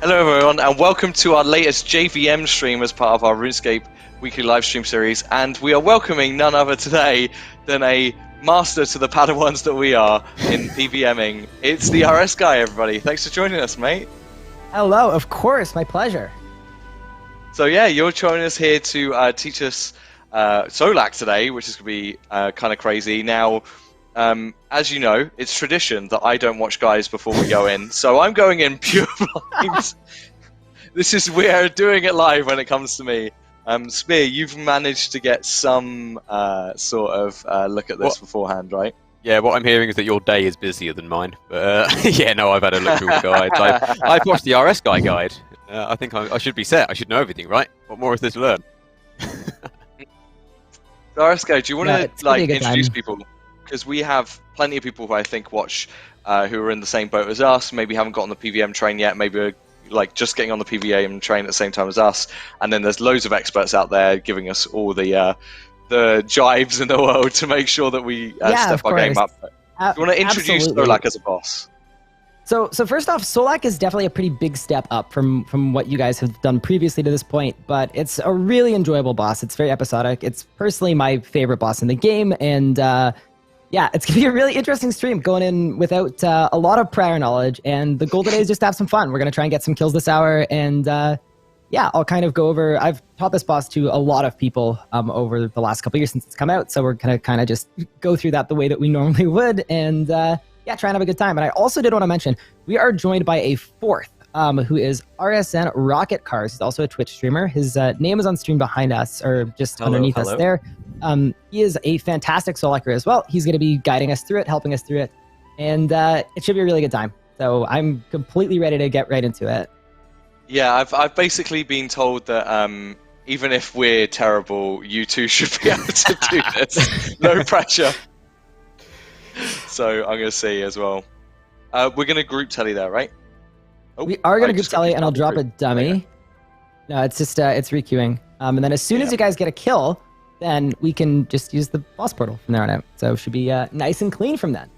Hello everyone, and welcome to our latest JVM stream as part of our RuneScape weekly live stream series. And we are welcoming none other today than a master to the Padawans that we are in PvMing. It's the TheRSGuy, everybody. Thanks for joining us, mate. Hello, of course, my pleasure. So yeah, you're joining us here to teach us Solak today, which is going to be kind of crazy. Now, as you know, it's tradition that I don't watch guys before we go in, so I'm going in pure blind. We are doing it live when it comes to me. Spear, you've managed to get some sort of look at this beforehand, right? Yeah, what I'm hearing is that your day is busier than mine. But yeah, no, I've had a look through the guides. I've watched the TheRSGuy guide. I think I should be set. I should know everything, right? What more is there to learn? TheRSGuy, do you want to introduce people? Because we have plenty of people who I think watch who are in the same boat as us, maybe haven't got on the PvM train yet, maybe are like just getting on the PvM train at the same time as us, and then there's loads of experts out there giving us all the jibes in the world to make sure that we step our game up. Do you want to introduce Solak as a boss? So first off, Solak is definitely a pretty big step up from what you guys have done previously to this point, but it's a really enjoyable boss. It's very episodic. It's personally my favorite boss in the game, and yeah, it's going to be a really interesting stream going in without a lot of prior knowledge, and the goal today is just to have some fun. We're going to try and get some kills this hour, and yeah, I'll kind of go over... I've taught this boss to a lot of people over the last couple of years since it's come out, so we're going to kind of just go through that the way that we normally would, and yeah, try and have a good time. And I also did want to mention, we are joined by a fourth, who is RSN Rocket Cars. He's also a Twitch streamer. His name is on stream behind us, or just underneath us there. He is a fantastic Solaker as well. He's going to be guiding us through it, helping us through it, and it should be a really good time. So I'm completely ready to get right into it. Yeah, I've basically been told that even if we're terrible, you two should be able to do this. No pressure. So I'm going to see as well. We're going to group telly there, right? Oh, we are going to group telly, and I'll drop a dummy. Okay. No, it's just it's requeuing. And then as soon as you guys get a kill, then we can just use the boss portal from there on out. So it should be nice and clean from then.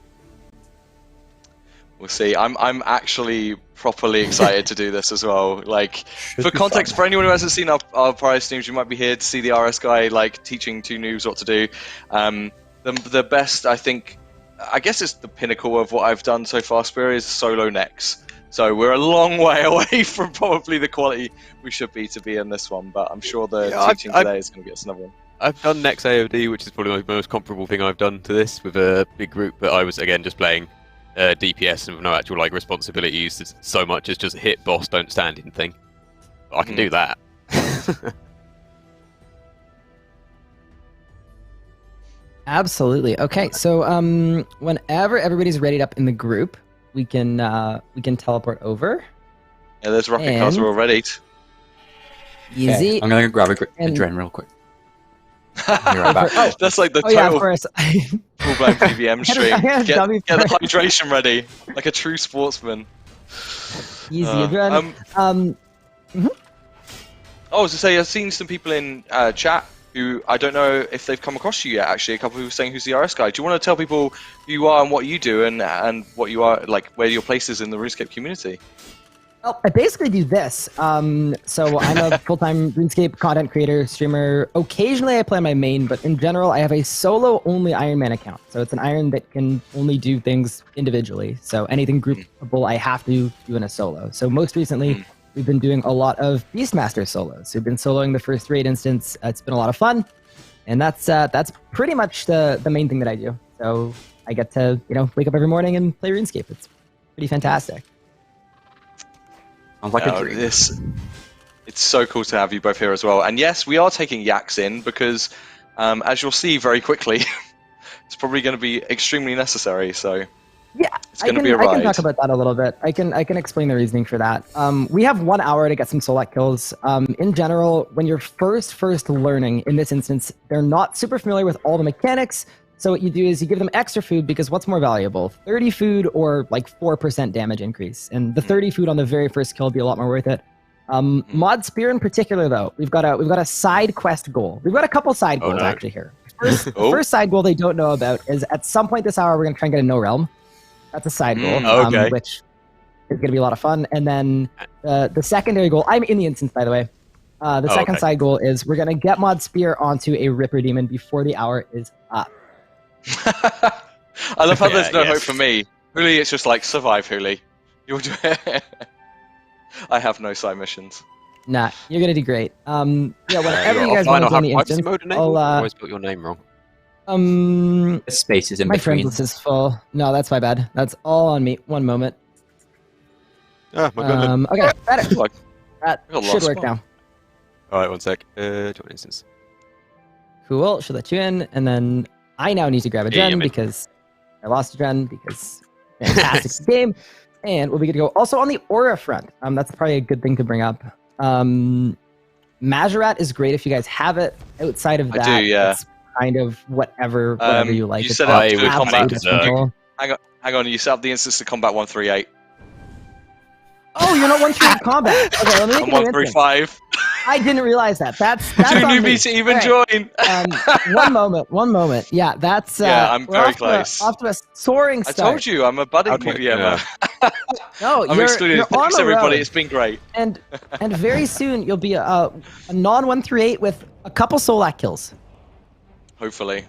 We'll see. I'm actually properly excited to do this as well. Like, for context, for anyone who hasn't seen our prior streams, you might be here to see the TheRSGuy like teaching two noobs what to do. The best, I guess it's the pinnacle of what I've done so far, Spear, is solo necks. So we're a long way away from probably the quality we should be to be in this one, but I'm sure the teaching today is going to get us another one. I've done Next AOD, which is probably the most comparable thing I've done to this with a big group, but I was, again, just playing DPS and with no actual like responsibilities. It's so much as just hit boss, don't stand in thing. But I can do that. Absolutely. Okay, so whenever everybody's readied up in the group, we can teleport over. Yeah, there's rocket cars are all ready. Easy. Okay, I'm gonna grab a drain real quick. That's like the total full-blown PvM stream. Get the hydration ready, like a true sportsman. Easy, adrenaline. I was to say, I've seen some people in chat who I don't know if they've come across you yet. Actually, a couple who were saying, "Who's the TheRSGuy?" Do you want to tell people who you are and what you do, and what you are, like where your place is in the RuneScape community? Well, I basically do this. So I'm a full-time RuneScape content creator, streamer. Occasionally I play my main, but in general I have a solo-only Iron Man account. So it's an Iron that can only do things individually. So anything groupable I have to do in a solo. So most recently we've been doing a lot of PvMasters solos. So we've been soloing the first raid instance. It's been a lot of fun. And that's pretty much the main thing that I do. So I get to, wake up every morning and play RuneScape. It's pretty fantastic. Sounds like a dream. It's so cool to have you both here as well. And yes, we are taking yaks in because, as you'll see very quickly, it's probably going to be extremely necessary. So yeah, it's going to be a ride. I can talk about that a little bit. I can explain the reasoning for that. We have 1 hour to get some Solak kills. In general, when you're first learning, in this instance, they're not super familiar with all the mechanics. So what you do is you give them extra food, because what's more valuable, 30 food or like 4% damage increase? And the 30 food on the very first kill will be a lot more worth it. Mod Spear in particular, though, we've got a side quest goal. We've got a couple side goals actually here. The first side goal they don't know about is at some point this hour we're going to try and get a no realm. That's a side goal, which is going to be a lot of fun. And then the secondary goal, I'm in the instance, by the way. The second side goal is we're going to get Mod Spear onto a Ripper Demon before the hour is up. I love how there's no hope for me. Hooli, it's just like, survive, Hooli. You'll do it. I have no side missions. Nah, you're going to do great. Yeah, whenever you guys want to join the instance, I'll... I always put your name wrong. The space is in my between. friends list is full. No, that's my bad. That's all on me. One moment. Ah, my goodness. Okay, that should work now. Alright, one sec. Join instance. Cool, should let you in, and then I now need to grab a gen because I lost a gen because fantastic game, and we'll be good to go. Also on the aura front, that's probably a good thing to bring up. Majorat is great if you guys have it. Outside of that, I do, yeah. It's kind of whatever you like. You set up to combat. Hang on, you set up the instance to combat 138. Oh, you're not 138 combat. Okay, let me make I'm 135. I didn't realize that. That's Too on newbie me. to even right. join. One moment. Yeah, that's yeah, I'm very close. Off to a soaring start. I told you, I'm a budding PvMer. No, I'm excluded. Thanks, everybody. Road. It's been great. And very soon you'll be a non-138 with a couple Solak kills. Hopefully.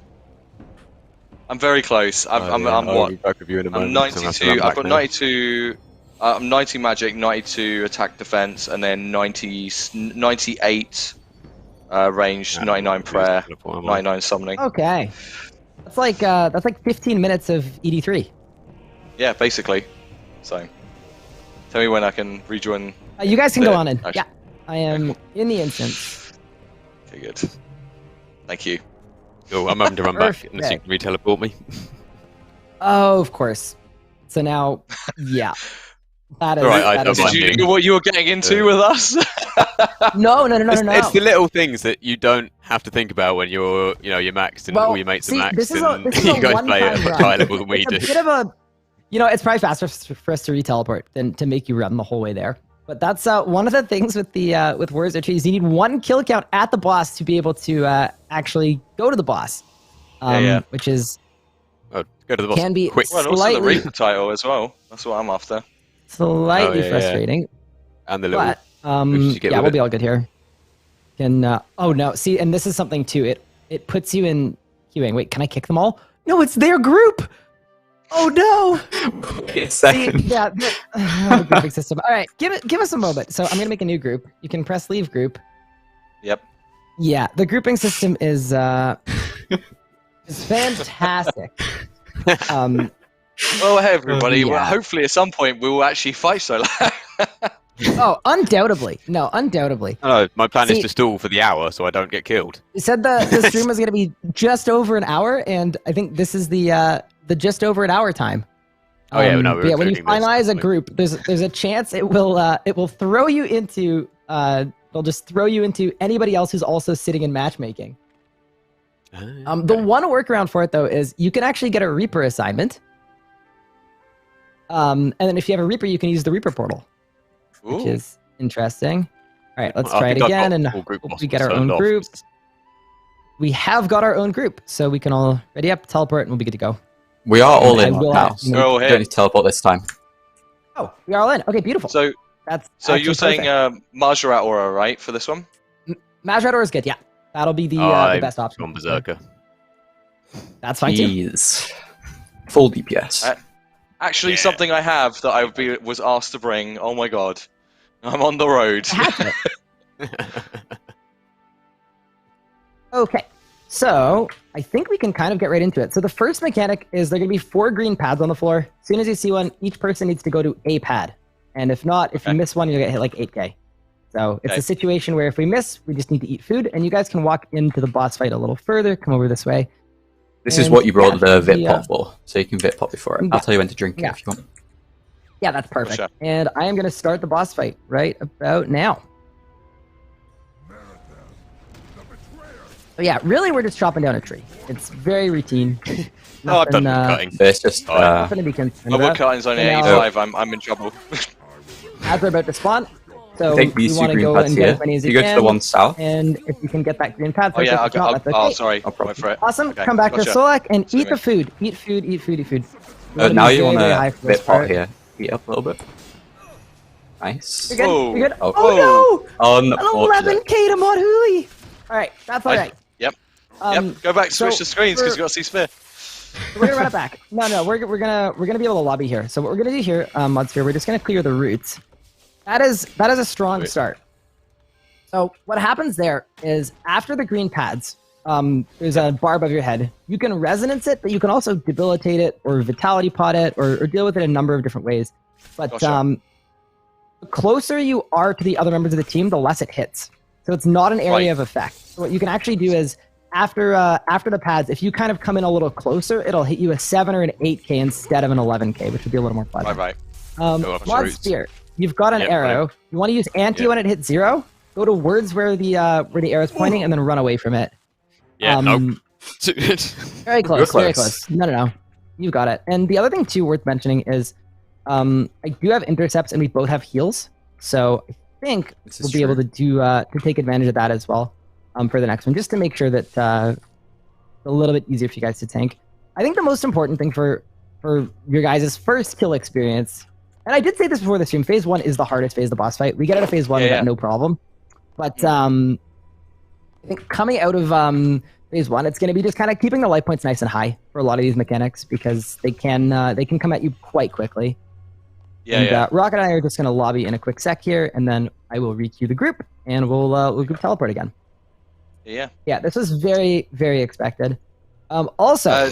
I'm very close. I'm what? I'm 92. I've got 92. I'm 90 magic, 92 attack defense, and then 98 range, 99 prayer, 99 summoning. Okay, that's like 15 minutes of ED3. Yeah, basically. So, tell me when I can rejoin. You guys can go on in. Yeah, I am in the instance. Okay, good. Thank you. Oh, I'm having to run back unless you can re-teleport me. Oh, of course. So now, yeah. That is, right, I don't mind what you were getting into with us? No. It's the little things that you don't have to think about when you're maxed and all your mates are maxed. This is and this is you guys play at a higher level than we do. It's a bit of a, it's probably faster for us to re-teleport than to make you run the whole way there. But that's one of the things with the with Warriors of Trees. You need 1 kill count at the boss to be able to actually go to the boss, which is go to the boss. Can be quick. Well, also the Reaper title as well. That's what I'm after. Slightly frustrating. And the little. But, we'll be all good here. Oh no, see, and this is something too. It puts you in queuing. Wait, can I kick them all? No, it's their group. Oh no. Wait a second. See, the grouping system. All right, give us a moment. So I'm gonna make a new group. You can press leave group. Yep. Yeah, the grouping system is fantastic. Well, hey everybody. Well, hopefully at some point we will actually fight Solak. Oh, undoubtedly. No, undoubtedly. No, my plan is to stall for the hour so I don't get killed. You said the stream was going to be just over an hour, and I think this is the just over an hour time. When you finalize a group, there's a chance it will throw you into they'll just throw you into anybody else who's also sitting in matchmaking. The one workaround for it though is you can actually get a Reaper assignment. And then if you have a Reaper, you can use the Reaper portal, which is interesting. All right, let's try it again and we get our own group. We have got our own group, so we can all ready up, teleport, and we'll be good to go. We are all in now. Go ahead. Don't need to teleport this time. Oh, we are all in. Okay, beautiful. So you're saying Majorat Aura, right, for this one? Majorat Aura is good. Yeah, that'll be the best option. On Berserker. That's fine too. He's full DPS. Actually, something I have that I was asked to bring. Oh my god, I'm on the road. Okay, so I think we can kind of get right into it. So the first mechanic is there are going to be 4 green pads on the floor. As soon as you see one, each person needs to go to a pad. And if not, if you miss one, you'll get hit like 8k. So it's a situation where if we miss, we just need to eat food. And you guys can walk into the boss fight a little further. Come over this way. This is what you brought the VIP pot for, so you can VIP pot before it. I'll tell you when to drink it if you want. Yeah, that's perfect. Sure. And I am going to start the boss fight right about now. So yeah, really we're just chopping down a tree. It's very routine. I've done cutting. It's just nothing to be concerned about. Cutting's only 85, I'm in trouble. As we're about to spawn, so take these we want to go and get as many as you go can. to the one south. And if you can get that green pad, sorry. I'll go for it. Awesome. Come back to Solak and eat the food. Eat food. Now you want to VIP pot here. Eat up a little bit. Nice. You're good? Whoa. You're good? Oh. Oh no! Unfortunate. 11k to Mod Hooli! Alright, that's alright. Yep. Go back, switch the screens because you got to see Spear. We're gonna run it back. No, we're gonna be able to lobby here. So what we're gonna do here, Mod Sphere, we're just gonna clear the roots. That is a strong start. So what happens there is after the green pads, there's a bar above your head. You can resonance it, but you can also debilitate it or vitality pot it or deal with it in a number of different ways. But Gotcha. the closer you are to the other members of the team, the less it hits. So it's not an area of effect. So what you can actually do is after the pads, if you kind of come in a little closer, it'll hit you a 7 or an 8k instead of an 11k, which would be a little more pleasant. Right. Mod Spear, you've got an arrow. You want to use anti when it hits 0? Go towards where the arrow is pointing and then run away from it. Yeah, nope. Very close, very close. No. You got it. And the other thing, too, worth mentioning is I do have intercepts and we both have heals. So I think we'll be able to to take advantage of that as well for the next one, just to make sure that it's a little bit easier for you guys to tank. I think the most important thing for your guys' first kill experience, and I did say this before the stream, phase 1 is the hardest phase of the boss fight. We get out of phase 1 without no problem. But I think coming out of phase 1, it's going to be just kind of keeping the life points nice and high for a lot of these mechanics because they can come at you quite quickly. Rocket and I are just going to lobby in a quick sec here, and then I will requeue the group, and we'll group teleport again. Yeah, this was very, very expected. Also,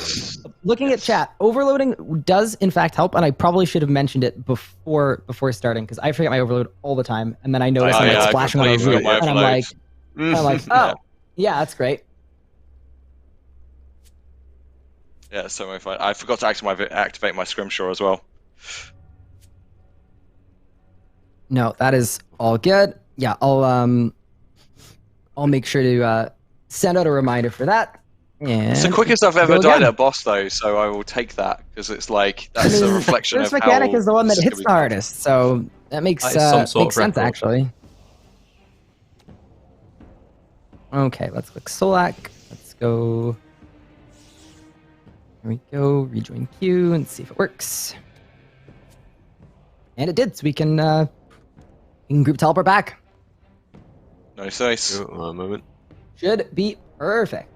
looking at chat, overloading does in fact help, and I probably should have mentioned it before starting because I forget my overload all the time, and then I notice I'm like splashing on a roof, and I'm like, oh, yeah, that's great. Yeah, so much fun. I forgot to activate my scrimshaw as well. No, that is all good. Yeah, I'll make sure to send out a reminder for that. And it's the quickest I've ever died at a boss, though, so I will take that because it's like that's a reflection of how. This mechanic is the one that hits the hardest, so that makes sense actually. Okay, let's click Solak. Let's go. Here we go. Rejoin queue and see if it works. And it did, so we can group teleport back. Nice. One moment. Should be perfect.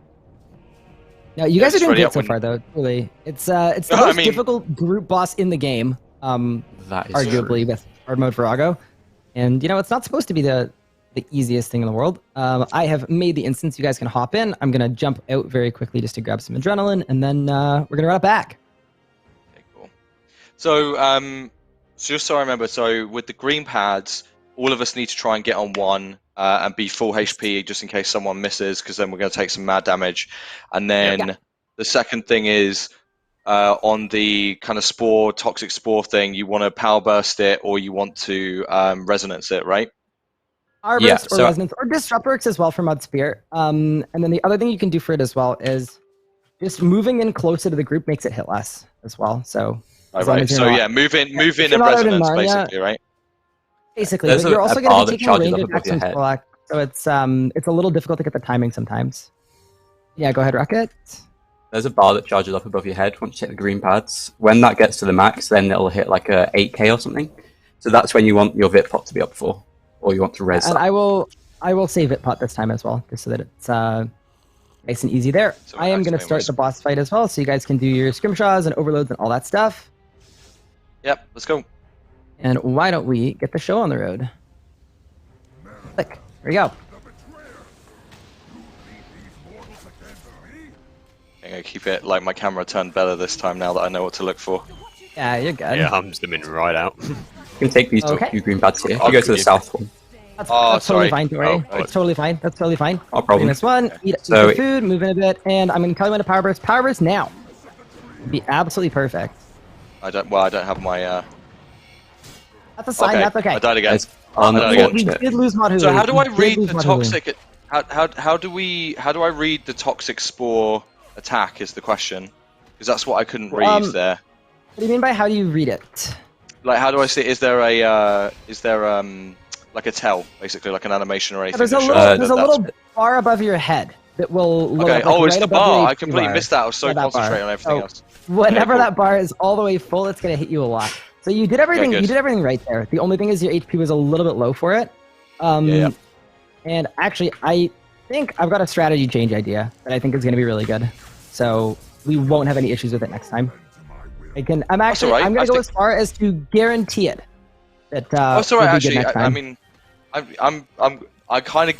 Now you guys are doing good so far, though. Really, it's the most difficult group boss in the game. That is arguably with hard mode Virago, and it's not supposed to be the easiest thing in the world. I have made the instance. You guys can hop in. I'm gonna jump out very quickly just to grab some adrenaline, and then we're gonna run it back. Okay, cool. So just so I remember, so with the green pads, all of us need to try and get on one and be full HP just in case someone misses, because then we're going to take some mad damage. And then the second thing is on the kind of toxic spore thing, you want to power burst it or you want to resonance it, right? Power burst or resonance or disrupt works as well for Mod Spear. And then the other thing you can do for it as well is just moving in closer to the group makes it hit less as well. So. Right. So yeah, move in and resonance basically, right? Basically, but you're also going to be taking range attacks from Solak, so it's a little difficult to get the timing sometimes. Yeah, go ahead, Rocket. There's a bar that charges up above your head once you hit the green pads. When that gets to the max, then it'll hit like a 8k or something. So that's when you want your Vit pot to be up for, or you want to res. And I will say Vit pot this time as well, just so that it's nice and easy there. So I am going to start the boss fight as well, so you guys can do your scrimshaws and overloads and all that stuff. Yep, let's go. And why don't we get the show on the road? Click. Here we go. I'm going to keep it like my camera turned better this time now that I know what to look for. Yeah, you're good. Yeah, I'm zooming right out. You can take these two green pads here. You go to the south one. That's totally fine, Dory. That's totally fine. That's totally fine. No problem. This one, eat the food, move in a bit, and I'm going to tell you when to power burst. Power burst now. It'd be absolutely perfect. I don't have my... That's a sign, that's okay. I died again. We did lose Mod Hooli. So how do I read the toxic... How do I read the toxic spore attack is the question. Because that's what I couldn't read there. What do you mean by how do you read it? Like, how do I see... Is there like a tell, basically, like an animation or anything? There's a little bar above your head that will look okay, like it's right the bar. I the completely bar. missed that. I was so concentrated on everything else. Whenever that bar is all the way full, it's going to hit you a lot. So you did everything. good. You did everything right there. The only thing is your HP was a little bit low for it. Yeah. And actually, I think I've got a strategy change idea that I think is going to be really good. So we won't have any issues with it next time. I'm going to go as far as to guarantee it. That That's all right. Actually, I time. mean, I kind of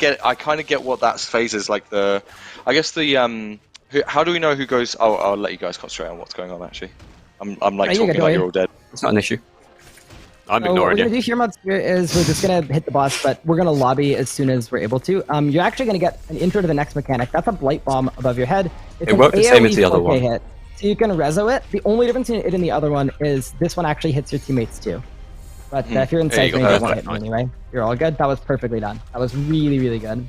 get what that phase is like. I guess how do we know who goes? I'll let you guys concentrate on what's going on. Actually, I'm like talking like you're all dead. It's not an issue. I'm So ignoring what we're you. going to do here, Mod Spirit, is we're just going to hit the boss, but we're going to lobby as soon as we're able to. You're actually going to get an intro to the next mechanic. That's a Blight Bomb above your head. It's It worked the same as the other 4K one. hit. So you can rezo it. The only difference in it and the other one is this one actually hits your teammates too. But if you're in There you sight go. range, it won't hit Nice. me anyway. You're all good. That was perfectly done. That was really, really good.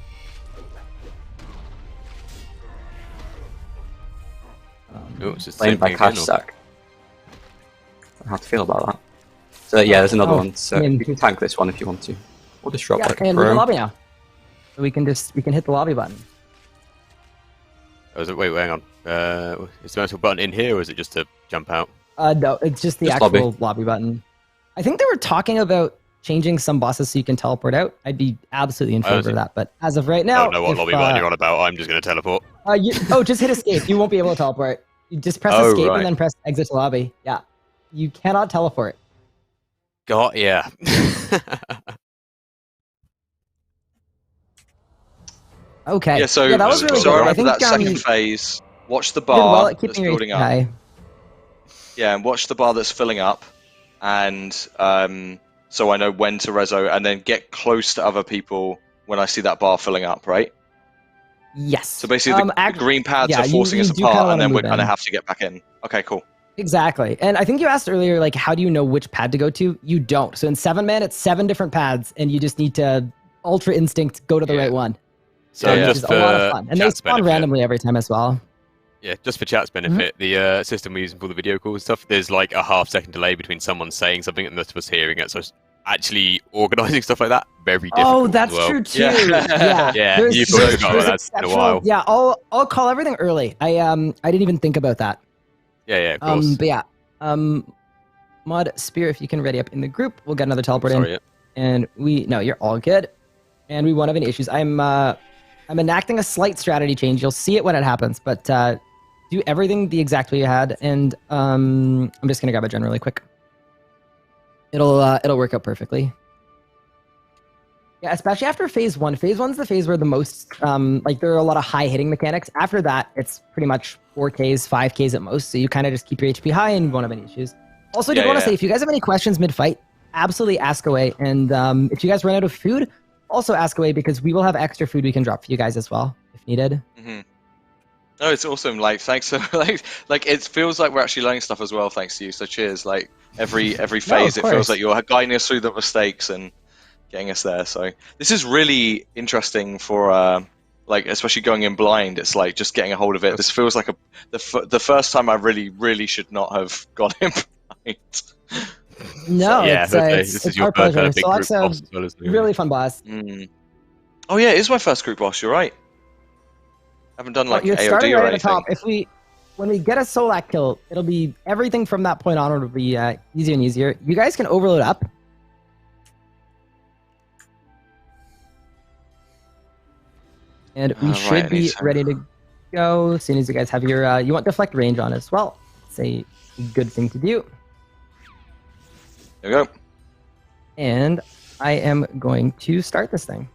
Oh, it's just the Playing same by thing cash again, or- stack. How to feel about that? So yeah, there's another Oh, one. So I mean- you can tank this one if you want to. Or just drop Yeah, it. and we're in lobby now. So we can hit the lobby button. Oh, wait, hang on. Is the actual button in here, or is it just to jump out? No, it's just the Just actual lobby button. I think they were talking about changing some bosses so you can teleport out. I'd be absolutely in favor of that. But as of right I now, don't know what lobby button you're on about. I'm just going to teleport. just hit escape. You won't be able to teleport. You just press Oh, escape right. and then press exit to lobby. Yeah, you cannot teleport. Got yeah. Okay. Yeah. So that was really so good. I I remember think that second phase. Watch the you did well bar at that's keeping your building HP up. high. Yeah, and watch the bar that's filling up, and so I know when to rezo, and then get close to other people when I see that bar filling up, right? Yes. So basically, the green pads are forcing us you do kinda apart, wanna and then we're move going to in. have to get back in. Okay, cool. Exactly. And I think you asked earlier, like, how do you know which pad to go to? You don't. So in 7-man, it's 7 different pads, and you just need to Ultra Instinct go to the right one. So which just is a lot of for fun. And they chat's spawn benefit- randomly every time as well. Yeah, just for chat's benefit, the system we're using for the video calls and stuff, there's like a half-second delay between someone saying something and the rest of us hearing it. So actually organising stuff like that, very difficult. Oh, that's as well. true too. Yeah. Yeah, There's- you probably there's forgot about that. It's been a exceptional- while. Yeah, I'll call everything early. I didn't even think about that. Yeah, of course. But yeah, Mod Spear, if you can ready up in the group, we'll get another teleport Sorry, in. And no, you're all good. And we won't have any issues. I'm enacting a slight strategy change. You'll see it when it happens, but do everything the exact way you had. And I'm just gonna grab a gen really quick. It'll work out perfectly. Yeah, especially after phase 1. Phase 1's the phase where the most like there are a lot of high hitting mechanics. After that, it's pretty much 4Ks, 5Ks at most. So you kind of just keep your HP high and you won't have any issues. Also, did want to say, if you guys have any questions mid-fight, absolutely ask away. And if you guys run out of food, also ask away, because we will have extra food we can drop for you guys as well if needed. No, it's awesome. Like, thanks. So, like it feels like we're actually learning stuff as well, thanks to you. So, cheers. Like every phase, it feels like you're guiding us through the mistakes and getting us there. So, this is really interesting for like, especially going in blind. It's like just getting a hold of it. This feels like the first time I really should not have gone in blind. No, yeah, it's this is your our first pleasure. big Solak's group a boss as well, isn't it? really fun boss. Oh yeah, it is my first group boss. You're right. I haven't done like You're AOD starting or right at the anything. top. When we get a Solak kill, it'll be everything from that point onward will be easier and easier. You guys can overload up. And we should be ready to go as soon as you guys have your you want deflect range on as well. It's a good thing to do. There we go. And I am going to start this thing.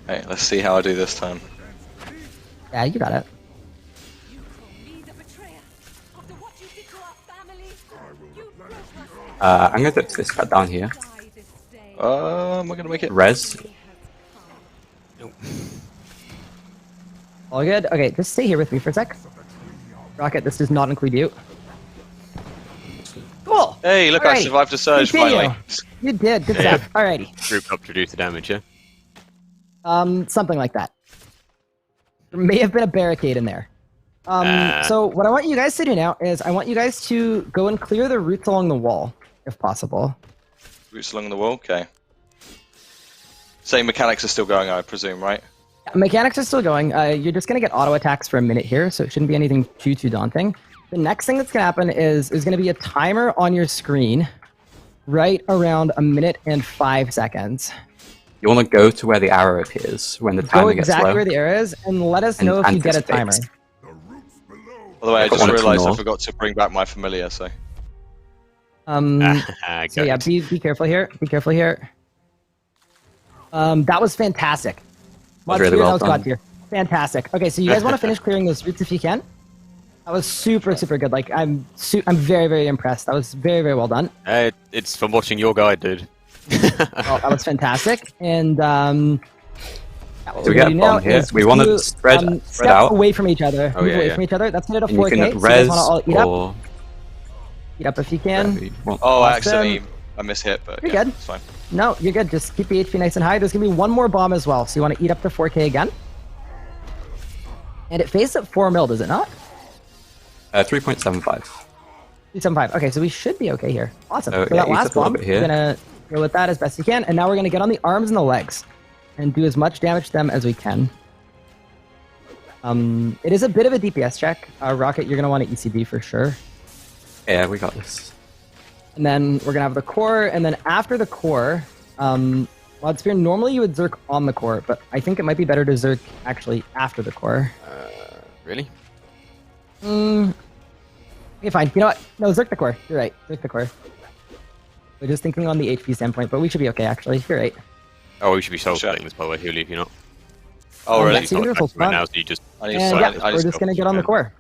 Hey, let's see how I do this time. Yeah, you got it. I'm gonna put this cut down here. Am I gonna make it? Res. All good? Okay, just stay here with me for a sec. Rocket, this does not include you. Cool! Hey, look, I survived a surge finally. You did, good stuff. Alrighty. Group up to reduce the damage, yeah? Something like that. There may have been a barricade in there. So what I want you guys to do now is I want you guys to go and clear the roots along the wall, if possible. Roots along the wall, okay. Same mechanics are still going, I presume, right? Mechanics are still going. You're just going to get auto attacks for a minute here, so it shouldn't be anything too daunting. the next thing that's going to happen is there's going to be a timer on your screen right around 1 minute and 5 seconds. You want to go to where the arrow appears when the timer gets low. Go exactly where the arrow is, and let us know if you get a timer. By the way, I just realised I forgot to bring back my familiar, so... So yeah, be careful here. Be careful here. That was fantastic. That was really well done. God tier. Fantastic. Okay, so you guys want to finish clearing those roots if you can? That was super good. Like I'm very, very impressed. That was very, very well done. It's from watching your guide, dude. Oh, that was fantastic. And so we get a bomb here. We want to spread out away from each other. Oh, Move away from each other. That's it at a 4K. So you guys want to all eat up. Eat up if you can. Oh, actually, I mishit, but you're good. It's fine. No, you're good. Just keep the HP nice and high. There's gonna be one more bomb as well, so you want to eat up to 4K again. And it phased at 4 mil, does it not? 3.75. 3.75. Okay, so we should be okay here. Awesome. So yeah, that last bomb, we're gonna go with that as best you can, and now we're gonna get on the arms and the legs, and do as much damage to them as we can. It is a bit of a DPS check. Rocket, you're gonna want to ECD for sure. Yeah, we got this. And then we're gonna have the core, and then after the core, Wild Spear, normally you would Zerk on the core, but I think it might be better to Zerk actually after the core. Really? Okay, fine. You know what? No, Zerk the core. You're right. Zerk the core. We're just thinking on the HP standpoint, but we should be okay actually. You're right. Oh, we should be solo-splitting this, by the way, Hooli, if you're not. Oh, really? Yeah, so you can Right now, so you just... And yeah, we're just gonna get on the core.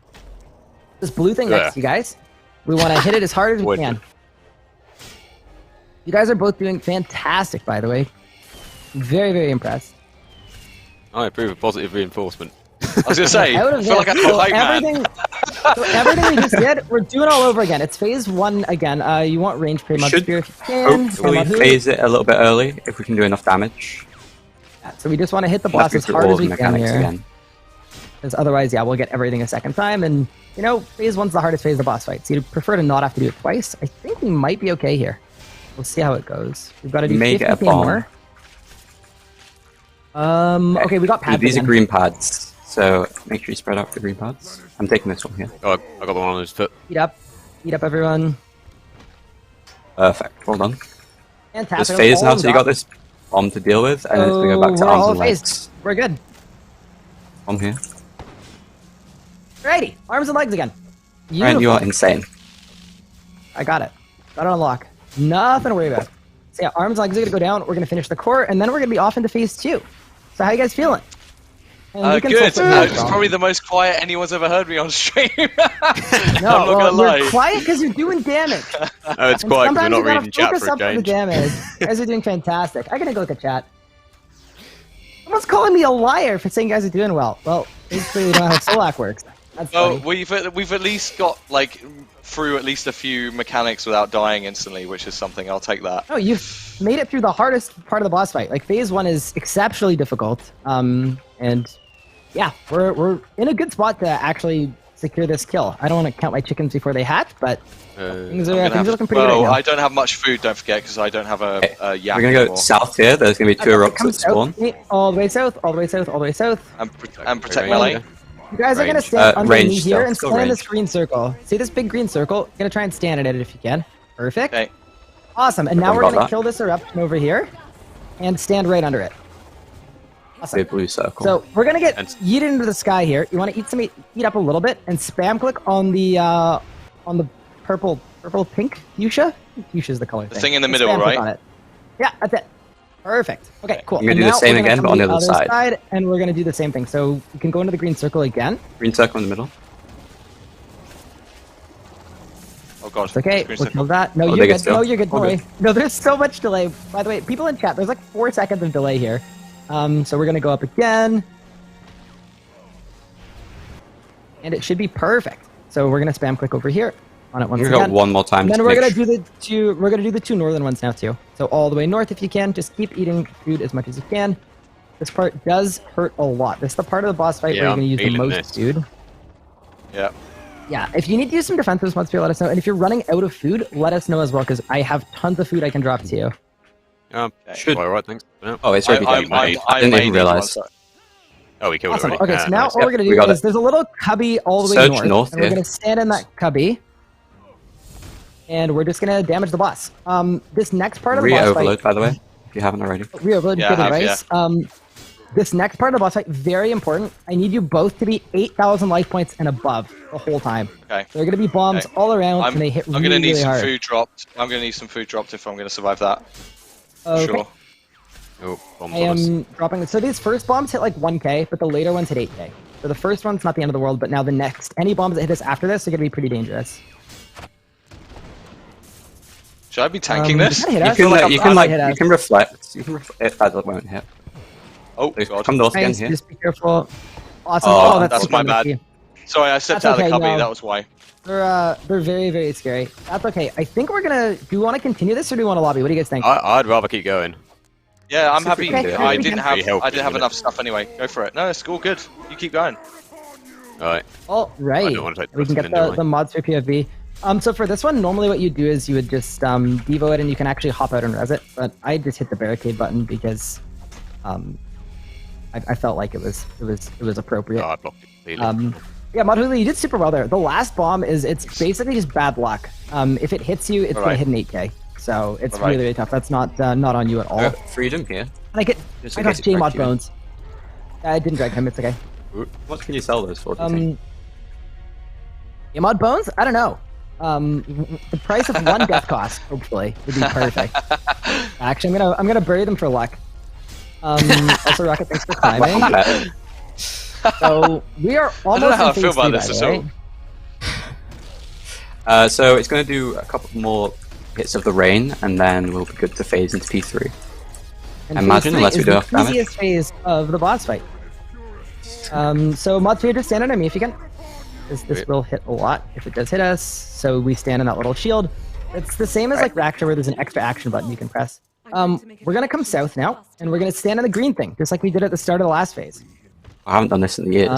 This blue thing next to you guys. We want to hit it as hard as we can. You guys are both doing fantastic, by the way. Very, very impressed. I approve of positive reinforcement. I was going to say, I feel like I'm a hype man. So everything we just did, we're doing all over again. It's phase 1 again. You want range pretty much. Should Spear if you can. hopefully phase it a little bit early if we can do enough damage. Yeah, so we just want to hit the boss as hard as we can here. Because otherwise, yeah, we'll get everything a second time. And, you know, phase 1's the hardest phase of the boss fight. So you'd prefer to not have to do it twice. I think we might be okay here. We'll see how it goes. We've got to do 50 more. Okay, we got pads. These are green pads, so make sure you spread out the green pads. I'm taking this one here. Oh, I got the one on his foot. Eat up, everyone. Perfect. Well done. Fantastic. Just phase now, so you got this bomb to deal with, and it's gonna go back to arms and legs. We're good. Bomb here. Alrighty, arms and legs again. Ryan, you are insane. I got it. Got it on lock. Nothing to worry about. So yeah, arms and legs are gonna go down. We're gonna finish the core, and then we're gonna be off into phase 2. So how you guys feeling? Good. It's probably the most quiet anyone's ever heard me on stream. No, I'm not gonna lie. You're quiet because you're doing damage. Oh, it's quiet because we're not reading chat for a change. You guys are doing fantastic. I gotta go look at chat. Someone's calling me a liar for saying you guys are doing well. Well, basically, we don't know how Solak works. That's funny. We've at least got like through at least a few mechanics without dying instantly, which is something. I'll take that. Oh, you've made it through the hardest part of the boss fight. Like phase 1 is exceptionally difficult. And yeah, we're in a good spot to actually secure this kill. I don't want to count my chickens before they hatch, but things are looking pretty good right now. I don't have much food, don't forget, because I don't have a yak. We're gonna go anymore. south here. There's gonna be 2 rocks that spawn. All the way south, all the way south, all the way south. And protect melee. You guys are gonna stand underneath here and stand in this range. green circle. See this big green circle? You're gonna try and stand in it if you can. Perfect. Okay. Awesome. And now we're gonna kill this eruption over here and stand right under it. Awesome. Big blue circle. So we're gonna get yeeted into the sky here. You want to eat up a little bit and spam click on the purple pink fuchsia. Fuchsia is the color. The thing in the middle, right? On it. Yeah, that's it. Perfect. Okay, cool. I'm gonna do the same again, but on the other side. And we're gonna do the same thing. So you can go into the green circle again. Green circle in the middle. Oh god. It's okay. We'll kill that. No, you're good. No, you're good. Don't worry. No, there's so much delay. By the way, people in chat, there's like 4 seconds of delay here. So we're gonna go up again. And it should be perfect. So we're gonna spam click over here on it once again. Got one more time. And then we're gonna do the two. We're gonna do the 2 northern ones now too. So all the way north if you can. Just keep eating food as much as you can. This part does hurt a lot. This is the part of the boss fight where you're gonna use the most food. Yeah. Yeah. If you need to use some defensive once, let us know. And if you're running out of food, let us know as well because I have tons of food I can drop to you. Should. All right, thanks. Oh, it's already done. I didn't even realize. Oh, we killed Awesome. it already. Okay, so now Nice. what we're gonna we do got is it. there's a little cubby all the way Search north, north, and we're yeah. gonna stand in that cubby, and we're just gonna damage the boss. This next part of the boss Re-overload, fight, by the way, if you haven't already. re-overload, Yeah, good I have, advice. This next part of the boss fight, very important. I need you both to be 8,000 life points and above the whole time. Okay. There are gonna be bombs Okay. all around, and they hit I'm really, gonna need really some hard. food dropped. I'm gonna need some food dropped if I'm gonna survive that. Okay. Sure. Oh, bombs I on us. am dropping. So these first bombs hit like 1k, but the later ones hit 8k. So the first one's not the end of the world, but now the next, any bombs that hit us after this are gonna be pretty dangerous. Should I be tanking Does this? that hit You us? can, It you can might hit us. you can reflect. You can that won't hit. Oh god. Come north again Nice, here. just be careful. Awesome. Oh, Oh, that's so my lucky. bad. Sorry, I stepped That's out of the okay, cubby. no. That was why. They're very, very scary. That's okay. I think we're gonna. Do you want to continue this or do you want to lobby? What do you guys think? I'd rather keep going. Yeah, I'm See if we happy. can do it. I We didn't can. have. Pretty healthy, I didn't have isn't it? enough stuff anyway. Go for it. No, it's all good. You keep going. Alright. All right. I don't wanna take the We can rest get of it, the mods for PvP. So for this one, normally what you do is you would just devo it, and you can actually hop out and res it. But I just hit the barricade button because I felt like it was appropriate. Oh, I blocked it completely. Yeah, Mod Hooli, you did super well there. The last bomb it's basically just bad luck. If it hits you, it's gonna Alright. hit an 8k. So it's Alright. really, really tough. That's not on you at all. Freedom here. And I get Just I in got case it J mod dragged you in. bones. I didn't drag him. It's okay. What can you sell those for? Do you think? Yeah, mod bones? I don't know. The price of one death cost, hopefully, would be perfect. Actually, I'm gonna bury them for luck. Also, Rocket, thanks for climbing. So we are almost. I don't know how in I feel phase about three, this by at the all. way. So it's going to do a couple more hits of the rain, and then we'll be good to phase into P3. And Imagine, phase three unless we is do the enough damage. easiest phase of the boss fight. So mod 3, just stand under me if you can. This will hit a lot if it does hit us. So we stand in that little shield. It's the same as like Rapture, where there's an extra action button you can press. We're gonna come south now, and we're gonna stand in the green thing, just like we did at the start of the last phase. I haven't done this in years.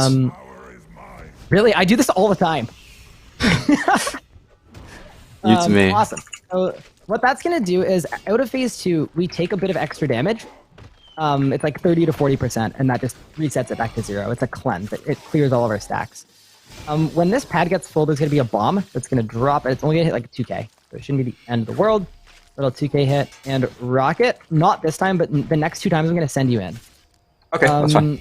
Really, I do this all the time. You to me. Awesome. So what that's gonna do is, out of phase 2, we take a bit of extra damage. It's like 30 to 40%, and that just resets it back to 0. It's a cleanse. It clears all of our stacks. When this pad gets full, there's gonna be a bomb that's gonna drop. It's only gonna hit like 2k, so it shouldn't be the end of the world. Little 2k hit, and Rocket, not this time, but the next 2 times I'm gonna send you in. Okay, that's fine.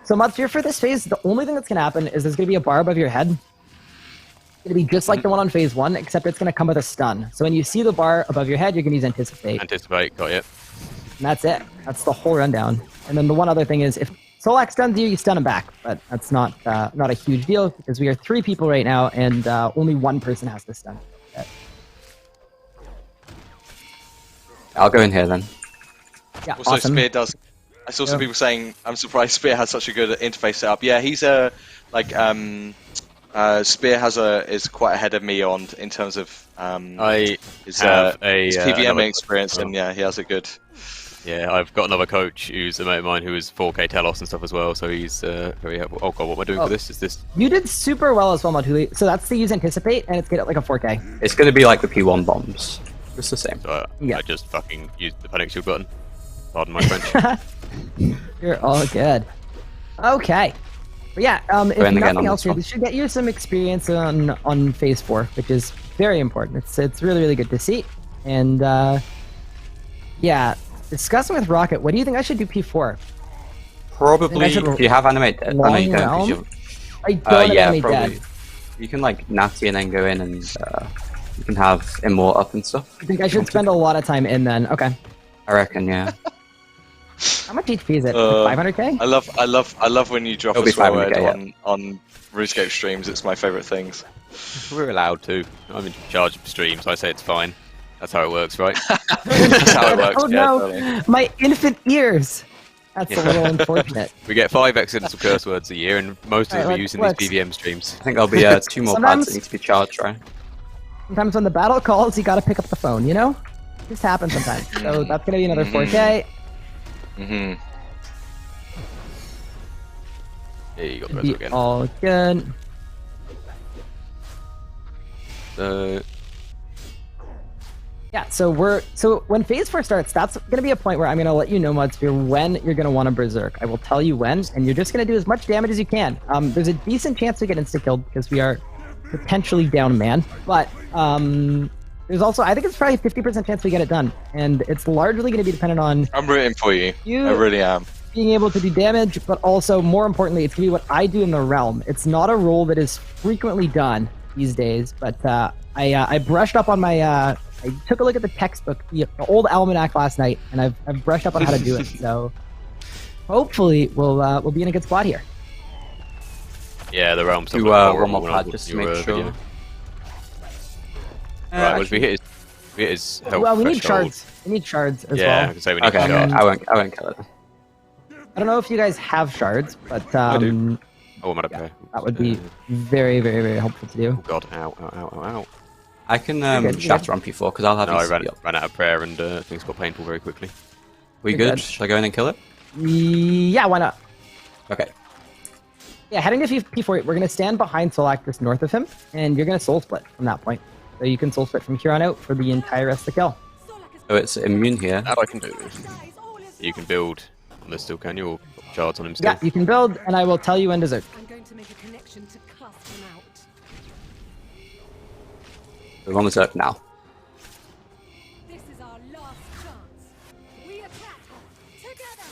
So mod 3 for this phase, the only thing that's gonna happen is there's gonna be a bar above your head. It's gonna be just like the one on phase 1, except it's gonna come with a stun. So when you see the bar above your head, you're gonna use Anticipate. Anticipate, got it. And that's it. That's the whole rundown. And then the one other thing is, if Solak stuns you, you stun him back. But that's not a huge deal, because we are 3 people right now, and only 1 person has to stun. I'll go in here then. Yeah, Also, awesome. Spear does. I saw some people saying, I'm surprised Spear has such a good interface setup. Yeah, he's Spear is quite ahead of me in terms of I his have his another- PvM experience, oh. and yeah, he has a good. Yeah, I've got another coach who's a mate of mine who is 4K Telos and stuff as well, so he's very helpful. Oh god, what am I doing for this? Is this... You did super well as well, Mod Hooli. So that's to use Anticipate, and it's get it like a 4k. It's going to be like the P1 bombs. It's the same. So Yeah. I just fucking used the panic shield button. Pardon my French. You're all good. Okay. But yeah, if in again nothing on else this here, one. this should get you some experience on phase 4, which is very important. It's really, really good to see. And yeah, discussing with Rocket, what do you think I should do P4? Probably, should do you have animate dead? long I know you don't, 'cause realm? you're- I don't have yeah, any probably. dead. You can like natty and then go in and you can have immort up and stuff. I think I should spend a lot of time in then. Okay. I reckon, yeah. How much HP is it? Uh, 500k? I love when you drop It'll a be swear 500k, word on RuneScape streams. It's my favorite things. We're allowed to. I'm in charge of streams, I say it's fine. That's how it works, right? That's how it works. Oh yeah, no, totally. my infant ears. That's a little unfortunate. We get 5 accidental curse words a year, and most of them Alright, are used in let's- these PvM streams. I think there'll be 2 more Sometimes- pads that need to be charged, right? Sometimes when the battle calls, you gotta pick up the phone, you know? This happens sometimes. So that's gonna be another 4k. Mm-hmm. There you go, Should guys, be again. all good. Yeah, so when phase 4 starts, that's going to be a point where I'm going to let you know, Mudsphere, when you're going to want to berserk. I will tell you when, and you're just going to do as much damage as you can. There's a decent chance to get insta-killed because we are potentially down a man, but there's also, I think it's probably 50% chance we get it done, and it's largely going to be dependent on... I'm rooting for you. I really am. Being able to do damage, but also, more importantly, it's going to be what I do in the realm. It's not a role that is frequently done these days, but I brushed up on my... I took a look at the textbook, the old almanac last night, and I've brushed up on how to do it. So hopefully we'll be in a good spot here. Yeah, the realm's Do one more pad just to make sure. Right, well, we hit his health Well, we need threshold. shards. We need shards as Yeah, I well. can say we need Okay, shards. I won't kill it. I don't know if you guys have shards, but I do. Oh, I'm out of prayer. that would be very, very, very helpful to do. Oh god, ow, ow, ow, ow, ow. I can good, shatter on P4 because I'll have No, I ECP up. ran out of prayer and things got painful very quickly. We You're good? good. Should I go in and kill it? Yeah, why not? Okay. Yeah, heading to P4, we're going to stand behind Solak just north of him, and you're going to soul split from that point. So you can soul split from here on out for the entire rest of the kill. So it's immune here. That I can do. You can build on this still, can you? Or put shards on him still? Yeah, you can build, and I will tell you when to zerk. I'm going to make a connection to cast him out. We're on the zerk now. This is our last chance. We attack her together.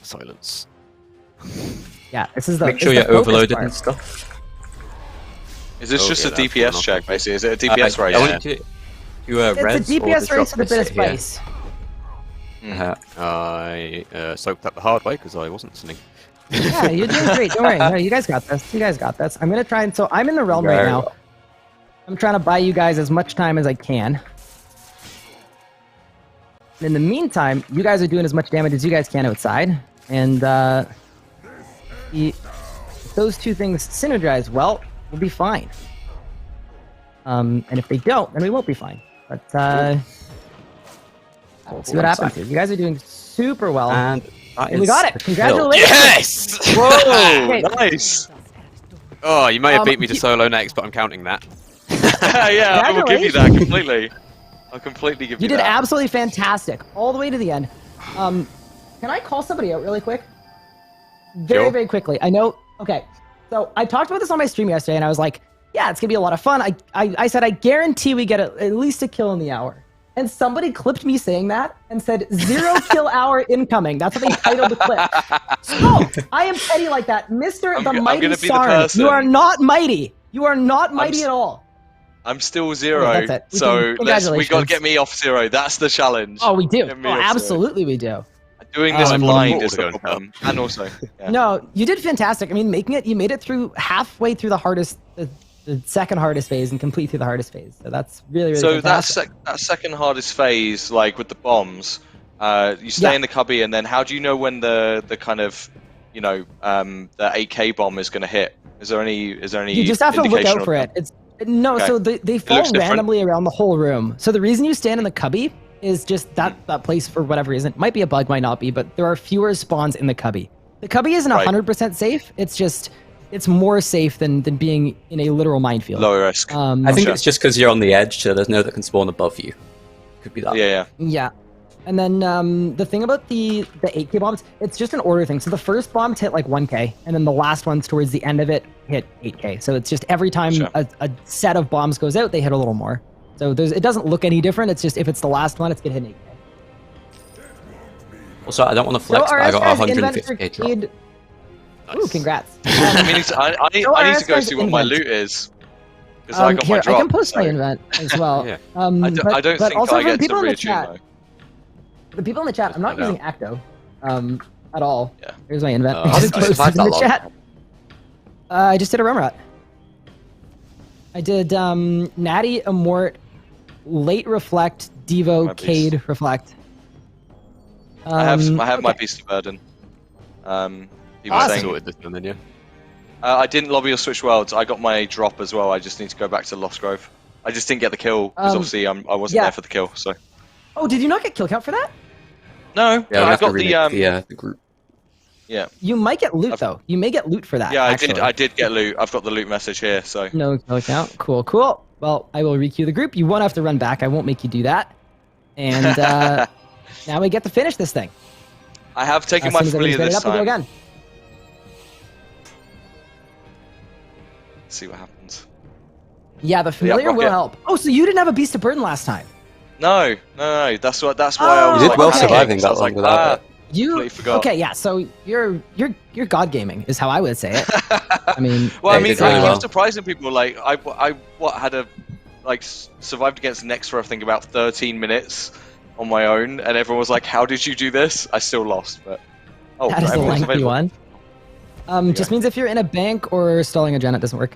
Silence. Yeah, this is the Make sure this is you're the focus overloaded part. and stuff. Is this Oh, just yeah, a that's DPS one check, off. basically? Is it a DPS race? I want you to do a res It's a or DPS disrupt race with a bit of this here. spice. I soaked up the hard way because I wasn't listening. Yeah, you're doing great. Don't worry. No, you guys got this. You guys got this. I'm gonna try and so I'm in the realm right Very now. well. I'm trying to buy you guys as much time as I can. And in the meantime, you guys are doing as much damage as you guys can outside, and if those two things synergize well, we'll be fine. And if they don't, then we won't be fine. But we'll see what happens here. You guys are doing super well. And that And we is got it. a kill. Congratulations. Yes! Whoa, Okay. nice! Oh, you may have beat me to you- solo next, but I'm counting that. Yeah, I will give you that completely. I'll completely give you You did that. absolutely fantastic, all the way to the end. Can I call somebody out really quick? Very, Sure. very quickly. I know. Okay, so I talked about this on my stream yesterday, and I was like, "Yeah, it's gonna be a lot of fun." I said I guarantee we get at least a kill in the hour, and somebody clipped me saying that and said 0 kill hour incoming. That's what they titled the clip. So I am petty like that, Mister the I'm Mighty gonna be the Sarn. person. You are not mighty. You are not mighty at all. I'm still 0, Okay, that's it. so we got to Congratulations. get me off 0. That's the challenge. Oh, we do. Get me Oh, off 0. absolutely, we do. Doing this I'm blind looking is the forward to going problem, and also, yeah. No, you did fantastic. I mean, you made it through halfway through the hardest, the second hardest phase, and complete through the hardest phase. So that's really, really So fantastic. that second hardest phase, like with the bombs, you stay Yeah. in the cubby, and then how do you know when the kind of, you know, the 8K bomb is going to hit? Is there any? You just have to look indication out for of it. No, Okay. so they fall looks different. randomly around the whole room. So the reason you stand in the cubby is just that place for whatever reason. Might be a bug, might not be, but there are fewer spawns in the cubby. The cubby isn't Right. 100% safe. It's just it's more safe than being in a literal minefield. Lower risk? I think Sure. it's just because you're on the edge, so there's no that can spawn above you. Could be that. Yeah. Yeah. And then the thing about the 8K bombs, it's just an order thing. So the first bombs hit like 1K, and then the last ones towards the end of it hit 8K. So it's just every time Sure. a set of bombs goes out, they hit a little more. So it doesn't look any different. It's just if it's the last one, it's gonna hit 8K. Also, I don't want to flex, but I got 150k drop. Ooh, congrats. I need to go see what my loot is because I got my here, drop. I can post my so- invent as well. Yeah. I don't but think also I for the get people to in the reach chat, the people in the chat, I'm not I know. using Acto at all. Yeah. Here's my invent. Oh, I how just did you posted survive in the that chat. I just did a Rumrat. I did Natty, Amort, Late Reflect, Devo, My piece. Cade, Reflect. I have my okay. piece of burden. People Awesome. saying Sorted this one then, yeah. I didn't lobby or switch worlds. I got my drop as well. I just need to go back to Lost Grove. I just didn't get the kill because obviously I wasn't yeah. there for the kill. So Oh, did you not get kill count for that? no, Yeah, we I have to got remake the group. Yeah. You might get loot though. You may get loot for that. Yeah, actually. I did get loot. I've got the loot message here, so. No kill count. Cool, cool. Well, I will requeue the group. You won't have to run back. I won't make you do that. And now we get to finish this thing. I have taken As my soon as familiar everybody's this ready up, we'll go time. again. See what happens. Yeah, the familiar will rocket. help. Oh, so you didn't have a beast of burden last time? No. That's why I was Oh, You did like, well okay. surviving I that was long like, without it. You completely forgot. okay? Yeah. So you're god gaming is how I would say it. I mean, Well, Yeah, I you mean, did really I well. keep surprising people. Like, I had a survived against Nex for I think about 13 minutes on my own, and everyone was like, "How did you do this?" I still lost, but that is a everyone's lengthy available. one. Just means if you're in a bank or stalling a gen, it doesn't work.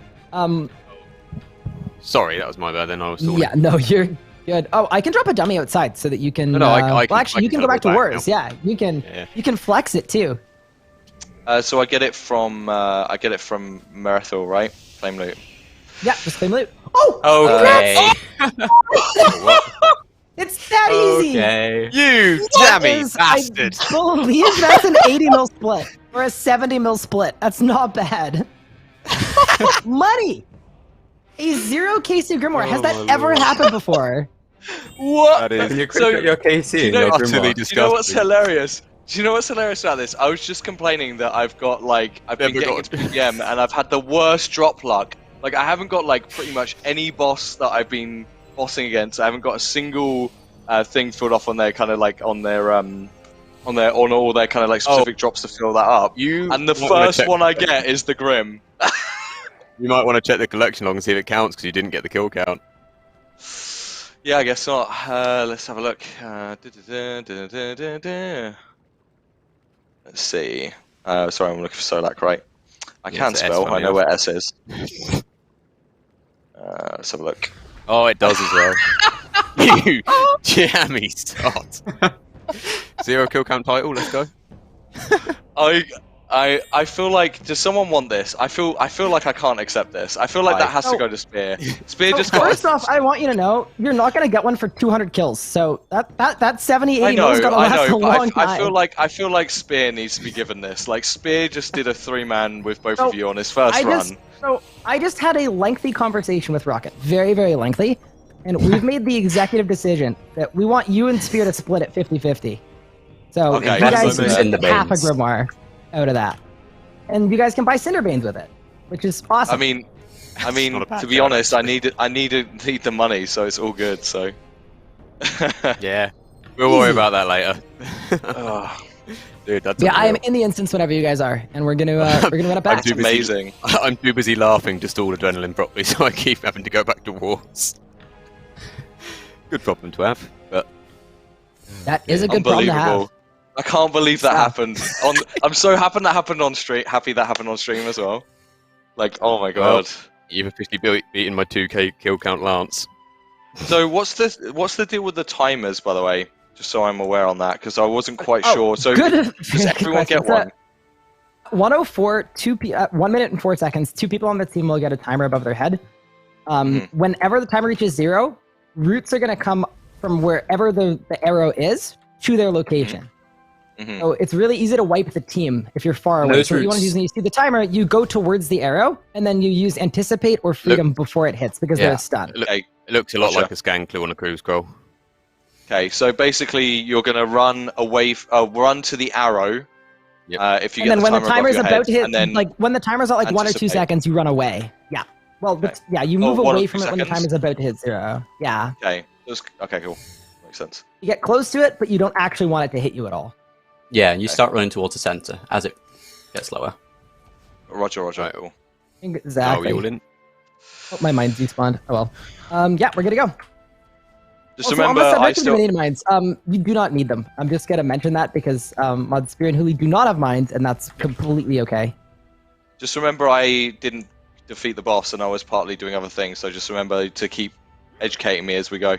Sorry, that was my bad. Then I was. Stalling. Yeah, no, you're good. Oh, I can drop a dummy outside so that you can. No, I well, can- actually, I you can can go back to teleport back wars. now. Yeah, you can. Yeah. You can flex it too. So I get it from Merithil, right? Flame loot. Yeah, just claim loot. Oh, Okay. it's that easy. Okay. You That dammy is- bastard! I believe that's an 80 mil split or a 70 mil split. That's not bad. Money. A 0 KC Grimoire. Has Oh, that my ever lord. happened before? What? That is Can you So- quick your KC and know- your utterly Grimoire? Do you know what's disgusting. hilarious? Do you know what's hilarious about this? I was just complaining that I've been Never getting got- into PvM and I've had the worst drop luck. Like I haven't got like pretty much any boss that I've been bossing against. I haven't got a single thing filled off on their kind of like on all their kind of like specific drops to fill that up. You And the might wanna first check- one I get is the Grim. You might want to check the collection log and see if it counts because you didn't get the kill count. Yeah, I guess not. Let's have a look. Let's see. Sorry, I'm looking for Solak, right? I Yeah, can it's S, spell. I funny know enough. where S is. Let's have a look. Oh, it does as well. You jammy sot. 0 kill count title. Let's go. I feel like, does someone want this? I feel like I can't accept this. I feel like that has to Oh. go to Spear. Spear So just got. first off, I want you to know you're not gonna get one for 200 kills. So that 70, 80 I know, mil's gonna I last know, a but long time. I feel like Spear needs to be given this. Like Spear just did a 3-man with both So, of you on his first run. I just had a lengthy conversation with Rocket, very, very lengthy, and we've made the executive decision that we want you and Spear to split it 50-50. So Okay, you that's guys what I get meant. half a Grimoire out of that, and you guys can buy Cinderbanes with it, which is awesome. I mean, not a bad to be shout, honest, actually. I need the money, so it's all good. So. Yeah. We'll worry about that later. Oh, Dude, that's yeah, I am unreal. in the instance whenever you guys are, and we're gonna run it back. that's amazing. I'm too busy laughing to stall adrenaline properly, so I keep having to go back to wars. Good problem to have, but That is a good problem to have. Unbelievable. I can't believe that Yeah. happened. I'm so happy that happened on stream. Happy that happened on stream as well. Like, oh my Well. god. you've officially beaten my 2k kill count Lance. So what's the deal with the timers, by the way? Just so I'm aware on that, because I wasn't quite Oh, sure. So good. does good everyone question. get one? 104, 1 minute and 4 seconds. 2 people on the team will get a timer above their head. Whenever the timer reaches 0, roots are going to come from wherever the arrow is to their location. Mhm. So it's really easy to wipe the team if you're far away. Those So what you want to do roots- is when you see the timer, you go towards the arrow, and then you use anticipate or freedom before it hits because Yeah. they're stunned. Okay. It looks a lot Gotcha. like a scan clue on a crew scroll. Okay. So basically, you're gonna run away, run to the arrow. Yep. If you And get then the when the timer above timer's your about head, to hit, and then like when the timer's at like 1 or 2 anticipate. seconds, you run away. Yeah. Well, Okay. yeah, you move 1 or away 2 from it when the seconds? timer's about to hit 0. Yeah. okay, okay, cool, makes sense. You get close to it, but you don't actually want it to hit you at all. Yeah, and you start running towards the center as it gets lower. Roger. Right. Cool. Exactly. Are we all in? Oh, my mind's despawned. Oh well. Yeah, we're gonna go. Just Also, remember, on the I subject of still. grenade mines, you do not need them. I'm just gonna mention that because mod Spear and Hooli do not have mines, and that's completely okay. Just remember, I didn't defeat the boss, and I was partly doing other things. So just remember to keep educating me as we go.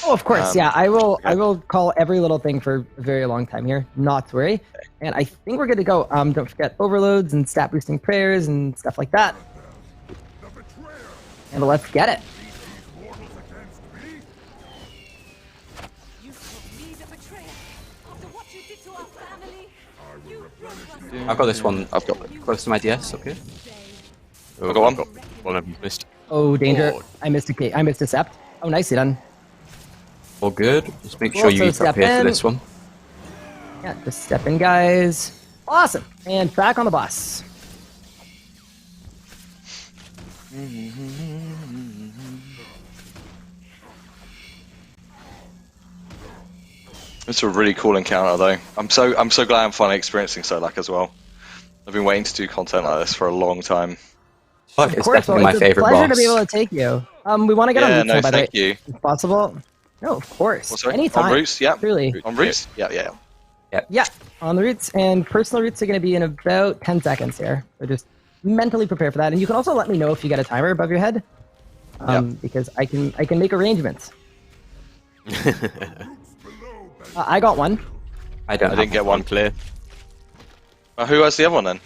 Oh, of course, yeah. I will. yeah. I will call every little thing for a very long time here. Not to worry. And I think we're good to go. Don't forget overloads and stat boosting prayers and stuff like that. And let's get it. You called me the betrayer. After what you did to our family, you broke us I've got this one. I've got Close to my DS up here. Oh, I've got one. One I've missed. Oh, danger. Oh. I missed a Sept. Oh, nicely done. All good. Just make Cool, sure you so eat up step here in. for this one. Yeah, just step in, guys. Awesome. And back on the bus. It's a really cool encounter, though. I'm so glad I'm finally experiencing Solak as well. I've been waiting to do content like this for a long time. Fuck, it's definitely my it's favorite a pleasure boss. to be able to take you. We want to get on Yeah, routes no, now, by the way. thank you. If possible. No, of course. What's that? Anytime. On routes, yeah. Truly. On routes, yeah. Yeah, on the routes, and personal routes are going to be in about 10 seconds here. So just mentally prepare for that. And you can also let me know if you get a timer above your head, because I can make arrangements. I got one. I don't. I didn't get one. Clear. Who has the other one then?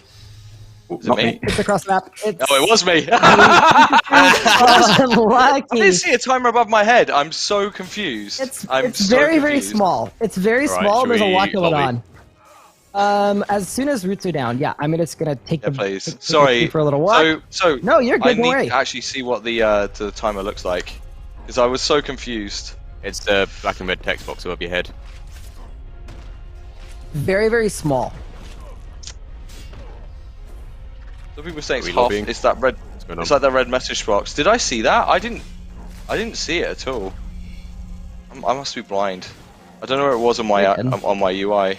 Is it Not me? me. It's across the map. It's Oh, it was me. I unlucky. didn't see a timer above my head. I'm so confused. It's I'm so very, very confused. small. It's very Alright, small. should There's a lot we going lobby? on. As soon as roots are down, yeah, I'm just gonna take Yeah, the please. take the Sorry. seat for a little walk. So No, you're good. I Don't need worry. to actually see what the timer looks like because I was so confused. It's the black and red text box above your head. Very, very small. Some people saying it's Are we half. lobbying? It's that red. What's going on? It's like that red message box. Did I see that? I didn't see it at all. I must be blind. I don't know where it was on my on my UI.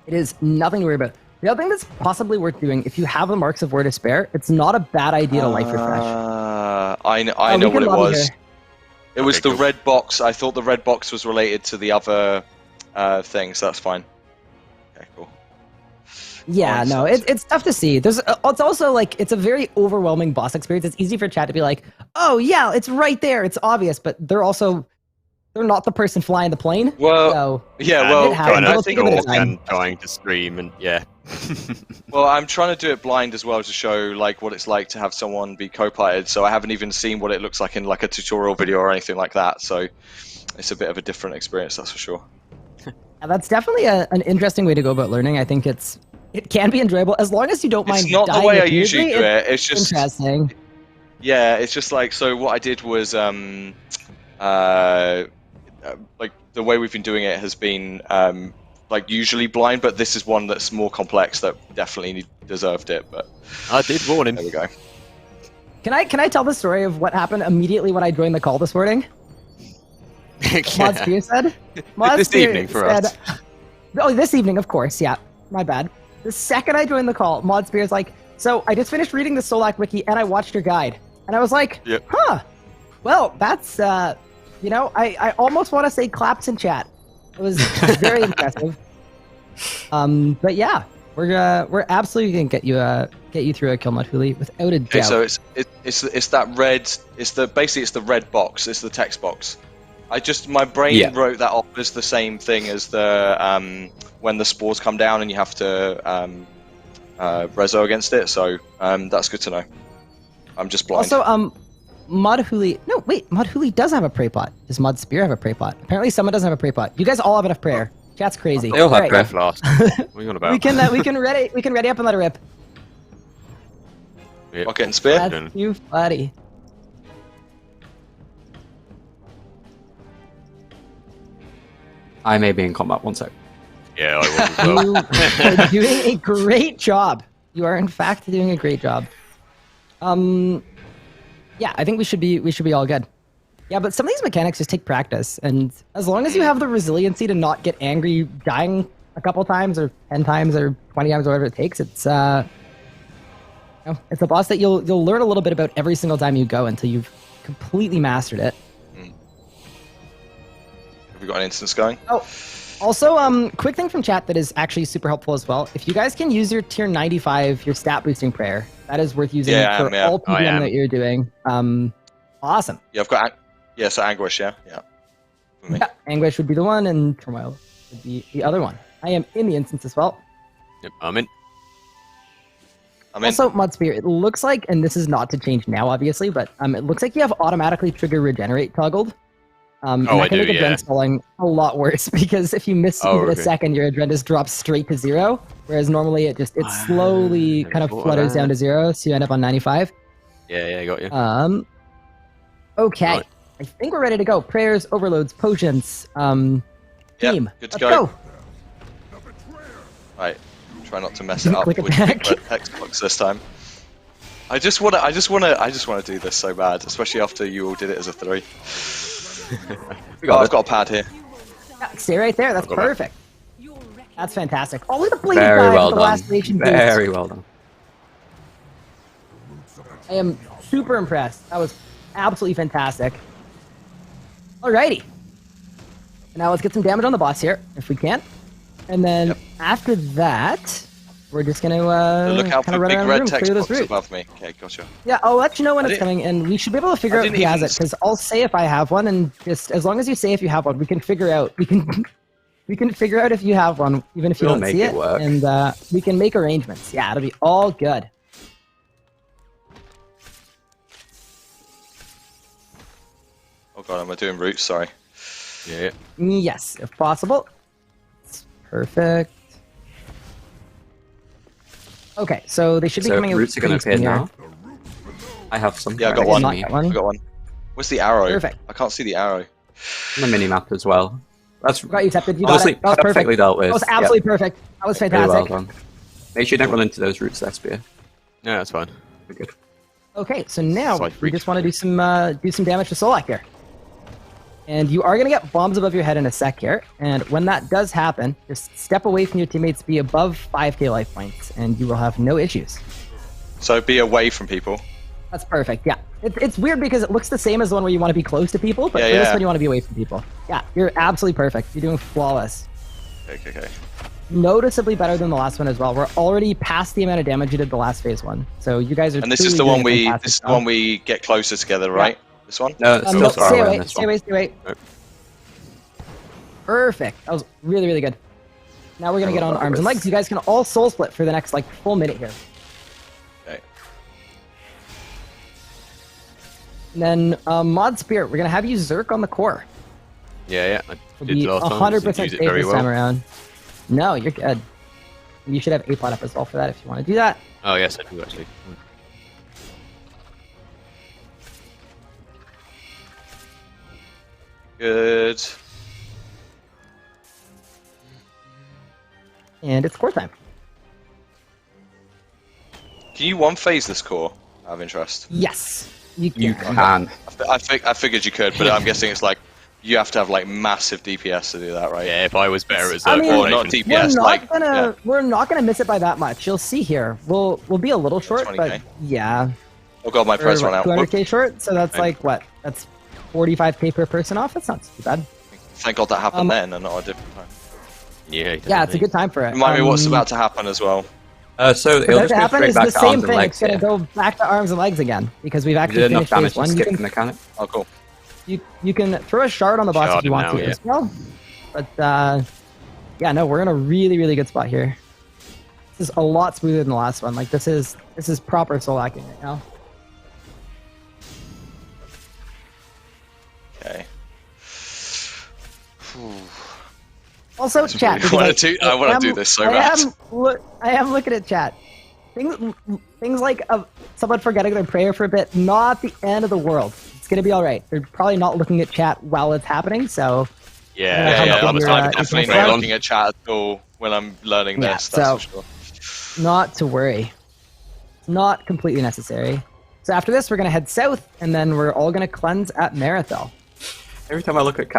It is nothing to worry about. The other thing that's possibly worth doing, if you have the marks of where to spare, it's not a bad idea to life refresh. I know we what can it lobby was. here. It was Okay, the cool. red box. I thought the red box was related to the other thing, so that's fine. Okay, cool. Yeah, Oh, no, sounds- it's tough to see. It's also like it's a very overwhelming boss experience. It's easy for chat to be like, "Oh yeah, it's right there. It's obvious," but they're not the person flying the plane. Well, So yeah, And well, it happens. trying It'll to take a bit of talk time. and trying to stream and yeah. well, I'm trying to do it blind as well to show like what it's like to have someone be co-piloted. So I haven't even seen what it looks like in like a tutorial video or anything like that. So it's a bit of a different experience, that's for sure. yeah, that's definitely an interesting way to go about learning. I think it can be enjoyable as long as you don't mind. It's not the dying way I repeatedly, usually do it. It's just interesting. yeah, it's just like so. What I did was like the way we've been doing it has been like usually blind, but this is one that's more complex that definitely deserved it. But I did warn him. there we go. Can I tell the story of what happened immediately when I joined the call this morning? Mod Spear said. Mod This Spear evening for said- us. Oh, this evening, of course. Yeah, my bad. The second I joined the call, Mod Spear's like, so I just finished reading the Solak wiki and I watched your guide, and I was like, Yep. huh. Well, that's you know, I almost want to say claps in chat. It was very impressive. But yeah, we're absolutely gonna get you through a kill mod Hooli without a Okay, doubt. so it's that red. It's the red box. It's the text box. My brain wrote that off as the same thing as the when the spores come down and you have to reso against it. So that's good to know. I'm just blind. Also, Mod Hooli. No, wait. Mod Hooli does have a prey pot. Does Mod Spear have a prey pot? Apparently, someone doesn't have a prey pot. You guys all have enough prayer. Chat's crazy. They all have Alright, prayer. Left last. What are you on about? We can ready up and let her rip. Yeah. Rocket and spear. That's you, buddy. I may be in combat. One sec. Yeah, I was as well. You are doing a great job. You are in fact doing a great job. Yeah, I think we should be all good. Yeah, but some of these mechanics just take practice, and as long as you have the resiliency to not get angry dying a couple times or 10 times or 20 times or whatever it takes, it's it's a boss that you'll learn a little bit about every single time you go until you've completely mastered it. Have we got an instance going? Oh, also, quick thing from chat that is actually super helpful as well. If you guys can use your tier 95, your stat boosting prayer, that is worth using Yeah, for yeah. all I PvM am. that you're doing. Awesome. Yeah, I've got. So anguish. Yeah. For me. Yeah, Anguish would be the one, and Turmoil would be the other one. I am in the instance as well. Yep, I'm in. I'm in. Also, Mud Spear, it looks like, and this is not to change now, obviously, but it looks like you have automatically trigger regenerate toggled. And Oh, that I can do, make yeah. Adren stalling a lot worse because if you miss Oh, even a okay. second, your Adren just drops straight to 0. Whereas normally it slowly never kind of thought of flutters that. down to 0, so you end up on 95. Yeah, I got you. Okay. Right. I think we're ready to go. Prayers, overloads, potions, team. Good to Let's go. go. Right. Try not to mess it up Click with it back. big red Xbox this time. I just wanna do this so bad, especially after you all did it as a 3. I've got a pad here. Yeah, stay right there. That's I'll go back. perfect. That's fantastic. Oh, look at the blade Very guy well with the done. last nation boots. Very well done. I am super impressed. That was absolutely fantastic. Alrighty. Now let's get some damage on the boss here, if we can. And then after that, we're just going Look to out kind of for run big around the red room, text clear this box route. above me. Okay, gotcha. Yeah, I'll let you know when I it's didn't- coming, and we should be able to figure I out didn't who has even it, because I'll say if I have one, and just as long as you say if you have one, we can figure out. We can figure out if you have one, even if you We'll don't make see it work. and we can make arrangements. Yeah, it'll be all good. Oh god, am I doing roots? Sorry. Yeah. Yes, if possible. It's perfect. Okay, so they should be So coming out. roots are going to pretty appear soon here. now. I have some. Yeah, I got right one. next Not to me. that one. I got one. Where's the arrow? Perfect. I can't see the arrow. On the mini map as well. That's Got you, Tepid. You got honestly it. That was perfect. perfectly dealt with. That was absolutely perfect. That was Very fantastic. well done. Make sure you don't run into those roots there, Spear. No, that's fine. We're good. Okay, so now So I we just want to do some damage to Solak here. And you are going to get bombs above your head in a sec here. And when that does happen, just step away from your teammates, be above 5k life points, and you will have no issues. So be away from people. That's perfect, yeah. It's weird because it looks the same as the one where you want to be close to people, but Yeah, for this yeah. one you want to be away from people. Yeah, you're absolutely perfect. You're doing flawless. Okay. Noticeably better than the last one as well. We're already past the amount of damage you did the last phase one. So you guys are And this is truly the doing one a we fantastic this is the job. one we get closer together, right? This one? No, it's still No, far stay away away, on this stay one. away, stay away. Nope. Perfect. That was really, really good. Now we're going to get on arms and legs. You guys can all soul split for the next, full minute here. Okay. And then Mod Spirit, we're going to have you Zerk on the core. Yeah. I It'll did be last time. 100% Didn't safe use it very this time well. around. No, you're good. You should have A-Plot up as well for that if you want to do that. Oh yes, I do actually. Good. And it's core time. Can you one phase this core out of interest? Yes. You can. You can. I figured you could, but I'm guessing it's you have to have massive DPS to do that, right? Yeah, if I was better at I Zerg mean, Or not coordination. DPS, we're not gonna miss it by that much. You'll see here. We'll be a little short, 20K. but yeah. Oh god, my press Or, ran out. 200k short, so that's Right. what? That's 45k per person off. That's not too bad. Thank god that happened then and not a different time. Yeah, Yeah, it's a good time for it. Remind me what's about to happen as well. So it'll What's just go happen straight is back the to same arms and thing. legs It's gonna here. go back to arms and legs again because we've You actually did enough finished damage phase one. to You skip can the mechanic. Oh cool. you can throw a shard on the boss if Shard you him want now, to yeah. as well. But yeah, no, we're in a really, really good spot here. This is a lot smoother than the last one. This is proper Solaking right now. Okay. Also, chat. I wanna do this so bad. I am looking at chat. Things like someone forgetting their prayer for a bit, not the end of the world. It's gonna be all right. They're probably not looking at chat while it's happening, so Yeah, Yeah, I'm you're, definitely you're not looking at chat at all when I'm learning Yeah, this, that's so- for sure. not to worry. Not completely necessary. So after this, we're gonna head south, and then we're all gonna cleanse at Marathon. Every time I look at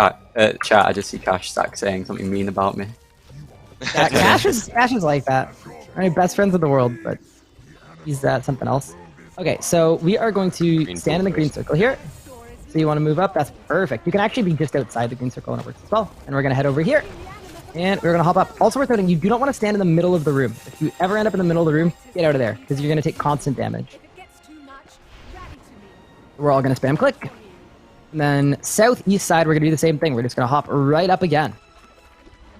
chat, I just see Cash Stack saying something mean about me. Yeah, Cash is like that. My best friends in the world, but he's something else. Okay, so we are going to Green stand in the green circle. circle here. So you want to move up? That's perfect. You can actually be just outside the green circle and it works as well. And we're going to head over here. And we're going to hop up. Also worth noting, you do not want to stand in the middle of the room. If you ever end up in the middle of the room, get out of there, because you're going to take constant damage. If it gets too much, rally to me. We're all going to spam click. And then southeast side, we're going to do the same thing. We're just going to hop right up again.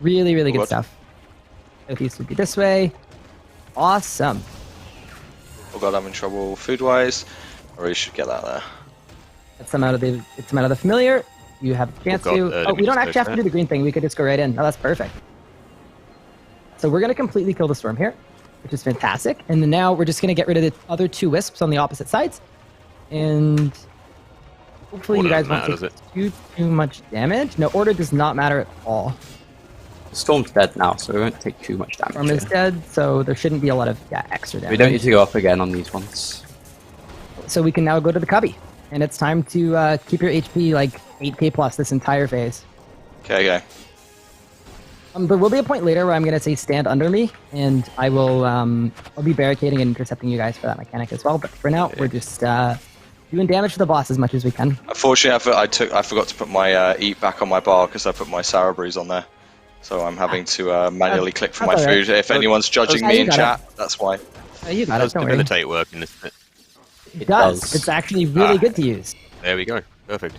Really, really good What? stuff. Southeast would be this way. Awesome. Oh god, I'm in trouble food-wise. Or you should get that there. Get some out of the familiar. You have a chance God, to. let Oh, me we don't just actually have to go do the green thing. We could just go right in. Oh, that's perfect. So we're going to completely kill the storm here, which is fantastic. And then now we're just going to get rid of the other 2 wisps on the opposite sides. And hopefully you guys won't take too much damage. No, order does not matter at all. The storm's dead now, so we won't take too much damage. Storm is dead, so there shouldn't be a lot of extra damage. We don't need to go up again on these ones. So we can now go to the cubby. And it's time to keep your HP like 8k plus this entire phase. Okay. There will be a point later where I'm going to say stand under me, and I will I'll be barricading and intercepting you guys for that mechanic as well. But for now, we're just doing damage to the boss as much as we can. Unfortunately, I forgot to put my eat back on my bar because I put my sour brews on there. So I'm having to manually click for my food. If anyone's judging me in chat, that's why. You got it, don't worry. Debilitate working, isn't it? It does. It's actually really good to use. There we go. Perfect.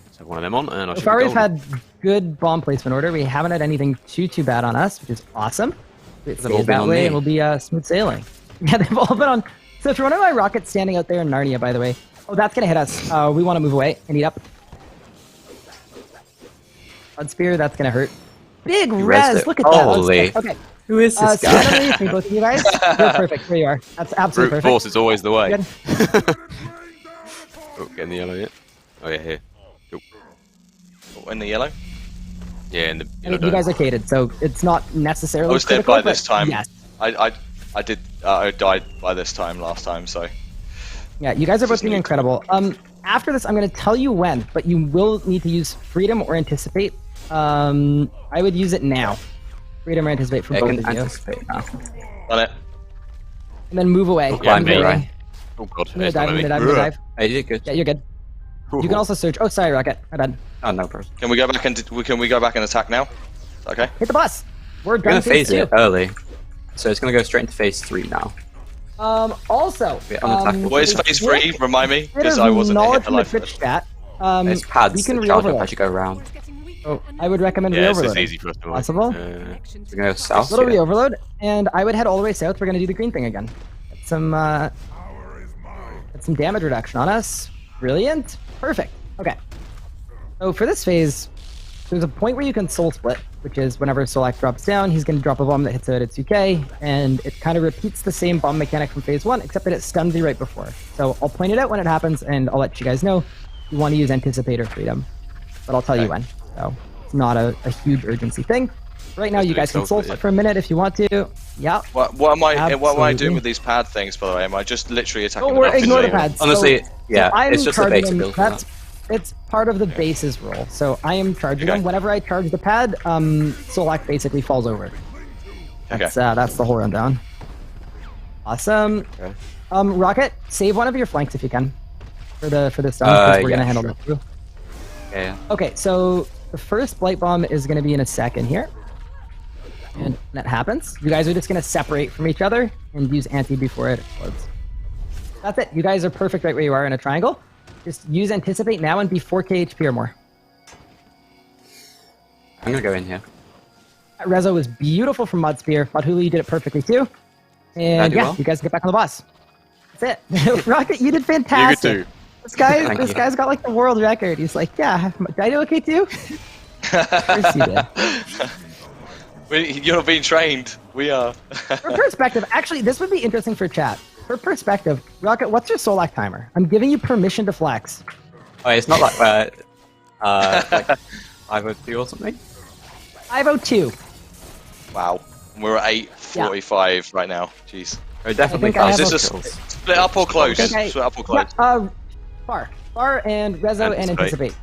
Let's have one of them on, and I should So far be we've golden. had good bomb placement order. We haven't had anything too bad on us, which is awesome. It stays that way, and we'll be smooth sailing. Yeah, they've all been on. So if you're one of my rockets standing out there in Narnia, by the way. Oh, that's going to hit us. We want to move away and eat up. Blood Spear, that's going to hurt. Big res! Look at that. Holy. Okay. Who is this guy? Stand under me, both of you guys. You're perfect. There you are. That's absolutely Brute perfect. force is always the way. Good. Oh, getting the yellow yet? Oh yeah, here. Cool. Oh, in the yellow? Yeah, in the I mean, you guys are cated, so it's not necessarily I was dead critical, by this but time. Yes. I died by this time last time, so. Yeah, you guys are both being incredible. After this, I'm going to tell you when, but you will need to use Freedom or Anticipate. I would use it now. Freedom or Anticipate for both of you. Anticipate now. On it. And then move away. Yeah, me, right? Oh god, I'm gonna dive. Hey, you did good. Yeah, you're good. You can also search. Oh, sorry, Rocket. My bad. Oh, no problem. Can we go back and attack now? Okay. Hit the bus. We're We're gonna done phase phase 2. it early, so it's gonna go straight into phase 3 now. Also, We're unattackable. What is phase 3? Remind me, because bit I of wasn't knowledge here from the live. Twitch chat. There's pads we can that charge up re-overload. as you go around. Oh, I would recommend Yeah, it's re-overload. just easy for us to Possible? We're gonna go south. Little here. re-overload, and I would head all the way south. We're gonna do the green thing again. Get some damage reduction on us. Brilliant. Perfect. Okay. So for this phase, there's a point where you can soul split, which is whenever Solak drops down, he's going to drop a bomb that hits it at 2k, and it kind of repeats the same bomb mechanic from phase 1, except that it stuns you right before. So I'll point it out when it happens, and I'll let you guys know if you want to use Anticipate or Freedom. But I'll tell you when. So it's not a huge urgency thing. Right now, you guys can soul split for a minute if you want to. Yeah. What am I doing Absolutely. with these pad things, by the way? Am I just literally attacking Don't them? worry, ignore the actively? pads. Honestly, yeah, I'm it's just a charging basic them. build for that. It's part of the bases rule. So I am charging Okay. them. Whenever I charge the pad, Solak basically falls over. That's the whole rundown. Awesome. Okay. Rocket, save one of your flanks if you can for this stun, because we're yeah, gonna handle sure. this through. Yeah. Okay, so the first blight bomb is gonna be in a second here. And when that happens, you guys are just gonna separate from each other and use anti before it explodes. That's it. You guys are perfect right where you are in a triangle. Just use Anticipate now and be 4k HP or more. I'm gonna go in here. That Rezo was beautiful from Mud Spear. Mud Hooli, you did it perfectly too. And do yeah, well? you guys get back on the boss. That's it. Rocket, you did fantastic. You too. This guy, Thank this you. guy's got like the world record. He's like, yeah, did I do okay too? Of course you did. You're not being trained. We are. For perspective, actually, this would be interesting for chat. For perspective, Rocket, what's your Solak timer? I'm giving you permission to flex. Oh, it's not like like 502 or something. 502. Wow. We're at 8:45 right now. Jeez. Oh, definitely I think I fast have Is this kills. split up or close? Okay. Split up or close? Yeah, Far and Rezo and Anticipate. Anticipate.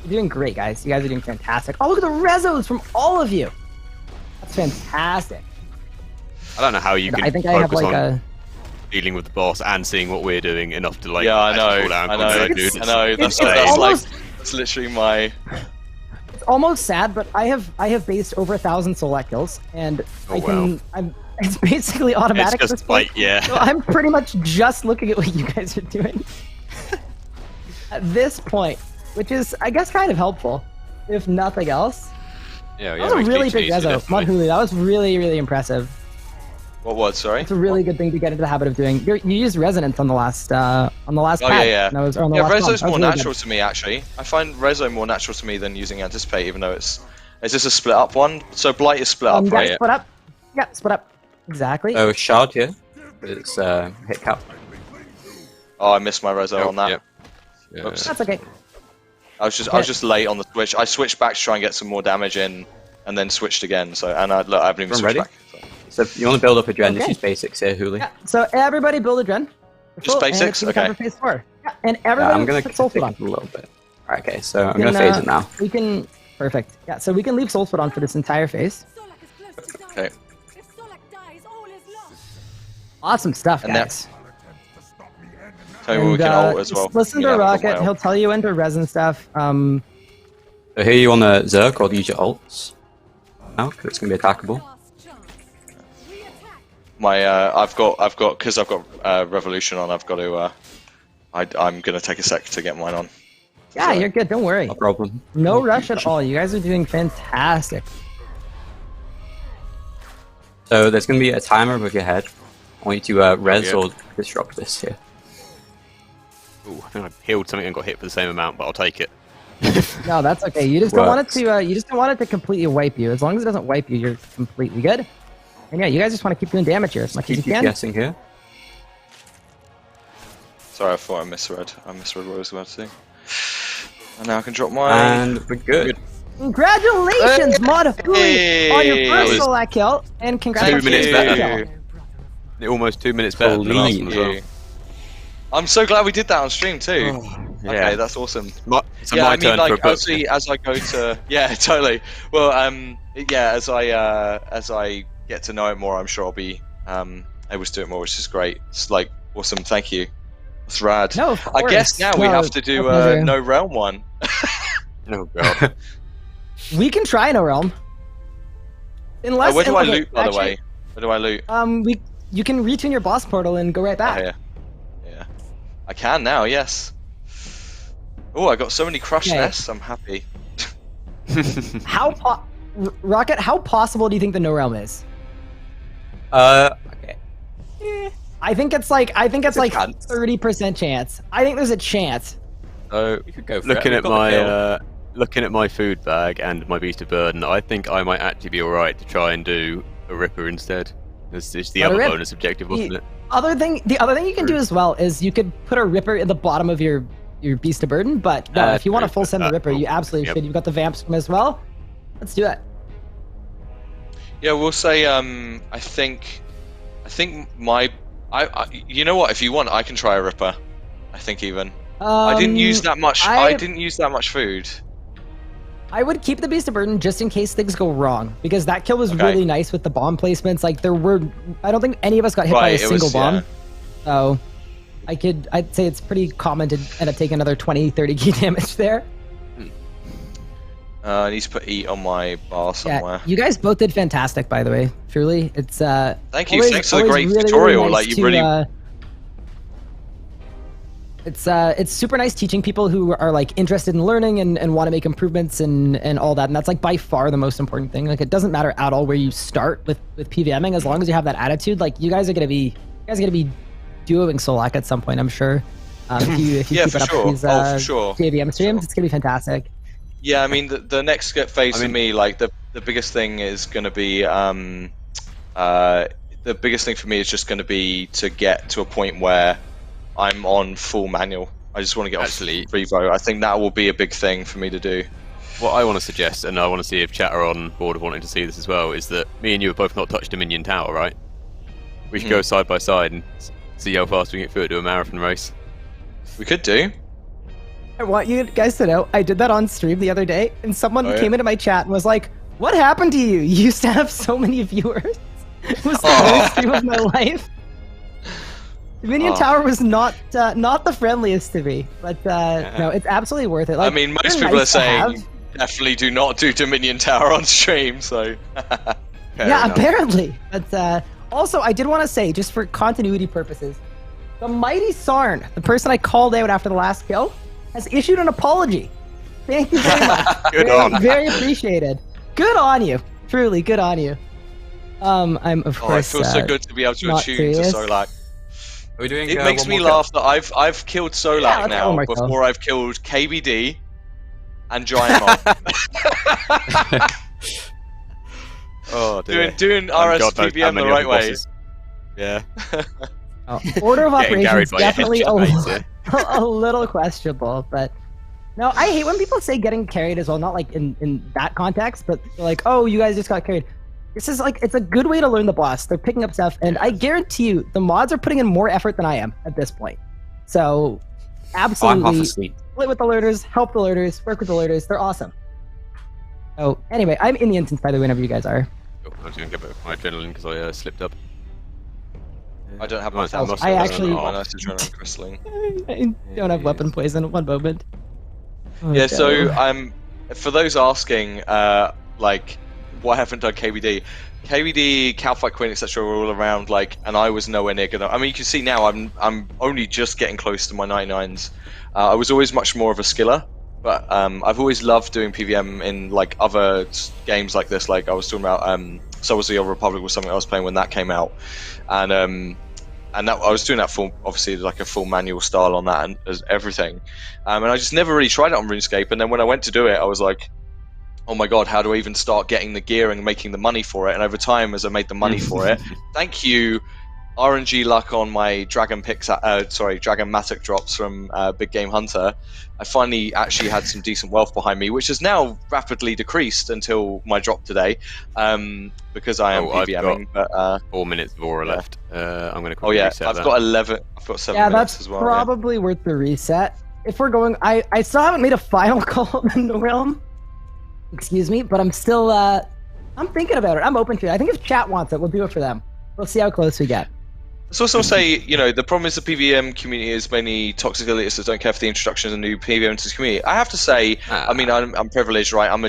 You're doing great, guys. You guys are doing fantastic. Oh, look at the Rezos from all of you. That's fantastic. I don't know how you can I think I have focus like on a... dealing with the boss and seeing what we're doing enough to like. Yeah, I actually know. fall down I and know. go, dude, I know. That's almost- that's literally my. It's almost sad, but I have based over 1,000 Solak kills, and Oh, I can. It's basically automatic. It's at this just point. like yeah. So I'm pretty much just looking at what you guys are doing at this point, which is, I guess, kind of helpful, if nothing else. Yeah, That was a really big Rezo, Mud Hooli. That was really, really impressive. What word? Sorry. It's a really good thing to get into the habit of doing. You used resonance on the last pad. Yeah. And that was, or on the Yeah, last bomb. Rezo's That was more really natural to me actually. I find Rezo more natural to me than using Anticipate, even though it's Is this a split up one? So Blight is split up, Yeah, right? split up. Yeah, split up. Exactly. So shard here. It's hit cap. Oh, I missed my rezo on that. Yep. Yeah. Oops. That's okay. I was just late on the switch. I switched back to try and get some more damage in, and then switched again. So I haven't even switched ready? back. So if you want to build up a gen, Okay. this is basics here, Hooli. Yeah. So everybody build a dren. Just basics? And it's gonna Okay. cover phase 4. Yeah, and Yeah, everybody I'm gonna put take Soulfoot on. it a little bit. Alright, okay, so I'm We gonna can, phase it now. We can. Perfect. Yeah. So we can leave Soulfoot on for this entire phase. Solak is close to dying. Okay. If Solak dies, all is lost. Awesome stuff, And guys. Tell me what we can ult as well. Listen Yeah, to I've got my Rocket. ult. He'll tell you when to res and stuff. So here you want to Zerk or use your ults now, because it's gonna be attackable. Last chance. We attack. My I've got because I've got revolution on. I've got to. I'm gonna take a sec to get mine on. Yeah, you're good. Don't worry. No problem. No rush at all. You guys are doing fantastic. So there's gonna be a timer above your head. I want you to res yeah. or disrupt this here. Ooh, I think I healed something and got hit for the same amount, but I'll take it. No, that's okay. You just don't want it Works. to. You just don't want it to completely wipe you. As long as it doesn't wipe you, you're completely good. And yeah, you guys just want to keep doing damage here as much as you Keep can. guessing here. Sorry, I thought I misread. I misread what I was about to do. And now I can drop mine. And we're good. Congratulations, Mod Hooli, on your That first was Solak kill, and 2 congratulations minutes on better. your kill. Almost 2 minutes better than the last one as well. I'm so glad we did that on stream too. Yeah. Okay, that's awesome. So Yeah, my I mean, turn for a like book. as I go to yeah, totally. Well, yeah, as I get to know it more, I'm sure I'll be able to do it more, which is great. It's like awesome. Thank you. That's rad. No, of I guess course. now we No, have to do my pleasure. no realm one. Oh god. We can try No Realm. Unless Where do I okay, loot, by the actually, way? Where do I loot? you can retune your boss portal and go right Oh, back. yeah. I can now. Yes. Oh, I got so many crushed Okay. nests. I'm happy. Rocket, how possible do you think the No Realm is? Okay. I think it's like a chance. 30% chance. I think there's a chance. So You could go for looking it. at We've got the kill. looking at my food bag and my beast of burden, I think I might actually be alright to try and do a ripper instead. This is the Let a other rip. bonus objective, wasn't it? The other thing you can do as well is you could put a Ripper in the bottom of your beast of burden. But no, if you want to true. full send the Ripper, you Cool. absolutely Yep. should. You've got the Vamp Scream as well. Let's do it. Yeah, we'll say. I think my. You know what? If you want, I can try a ripper. I think even. I didn't use that much. I didn't use that much food. I would keep the Beast of Burden just in case things go wrong, because that kill was Okay. really nice with the bomb placements. Like I don't think any of us got hit by a Right, it single was- bomb. yeah. So I'd say it's pretty common to end up taking another 20, 30 key damage there. I need to put eat on my bar somewhere. Yeah, you guys both did fantastic, by the way. Truly, it's Thank you. always- Thanks for the always great really, tutorial. really Like nice you really. it's super nice teaching people who are like interested in learning and want to make improvements and all that. And that's like by far the most important thing. Like it doesn't matter at all where you start with PvMing, as long as you have that attitude. Like you guys are gonna be duoing Solak at some point, I'm sure. If you Yeah, keep for it up sure. with these Oh, for sure. PvM streams, Sure. it's gonna be fantastic. Yeah, I mean the next phase for me, like the biggest thing is going to be the biggest thing for me is just going to be to get to a point where I'm on full manual. I just want to get Actually- off Revo. I think that will be a big thing for me to do. What I want to suggest, and I want to see if chat are on board of wanting to see this as well, is that me and you have both not touched a minion tower, right? We should go side by side and see how fast we can get through it to a marathon race. We could do. I want you guys to know, I did that on stream the other day, and someone Oh, yeah? came into my chat and was like, "What happened to you? You used to have so many viewers." It was the Oh. worst stream of my life. The Minion Oh. Tower was not the friendliest to me, but no, it's absolutely worth it. Like, I mean, most they're people are nice to saying have. definitely do not do Dominion Tower on stream. So Fair Yeah, enough. apparently. But also, I did want to say, just for continuity purposes, the mighty Sarn, the person I called out after the last kill, has issued an apology. Thank you very much. Good very, on. very appreciated. Good on you. Truly, good on you. I'm of oh, it course. feels so good to be able to not attune serious. to Solak. Are we doing? It makes me laugh that I've killed Solak let's have one now more kill. before I've killed KBD and Giant Mob. Oh, dear. Doing God knows how RSPVM the many right other way. bosses. Yeah. Order of Getting operations carried by a definitely headshot, mate, a little questionable, but no, I hate when people say getting carried as well. Not like in that context, but like, oh, you guys just got carried. This is like, it's a good way to learn the boss. They're picking up stuff, and I guarantee you, the mods are putting in more effort than I am at this point. So, I'm absolutely, half asleep. play with the learners, help the learners, work with the learners. They're awesome. Oh, anyway, I'm in the instance, by the way, whenever you guys are. Oh, I'm just going to get my adrenaline because I slipped up. I don't have my Nice, 1,000. I actually- Oh, nice adrenaline crystalling. I don't have weapon poison at one moment. Oh, Yeah, no. so for those asking, like, why I haven't done KVD? KVD, Calfight Queen, etc. were all around, like, and I was nowhere near gonna. I mean, you can see now I'm only just getting close to my 99s. I was always much more of a skiller, but I've always loved doing PvM in like other games like this. Like I was talking about, Souls of the Old Republic was something I was playing when that came out, and that I was doing that full, obviously like a full manual style on that and as everything, and I just never really tried it on RuneScape. And then when I went to do it, I was like, oh my god, how do I even start getting the gear and making the money for it? And over time, as I made the money for it, thank you, RNG luck on my Dragon Matic drops from Big Game Hunter, I finally actually had some decent wealth behind me, which has now rapidly decreased until my drop today, because I am PvMing. But 4 minutes of aura left. I'm going to oh yeah, reset I've that. got 11. I've got 7 Yeah, minutes that's as well. probably worth the reset. If we're going, I still haven't made a final call in the realm. Excuse me, but I'm still, I'm thinking about it. I'm open to it. I think if chat wants it, we'll do it for them. We'll see how close we get. Let's also say, you know, the problem is the PvM community is many toxic elitists that don't care for the introduction of the new PvM to the community. I have to say, I mean, I'm privileged, right? I'm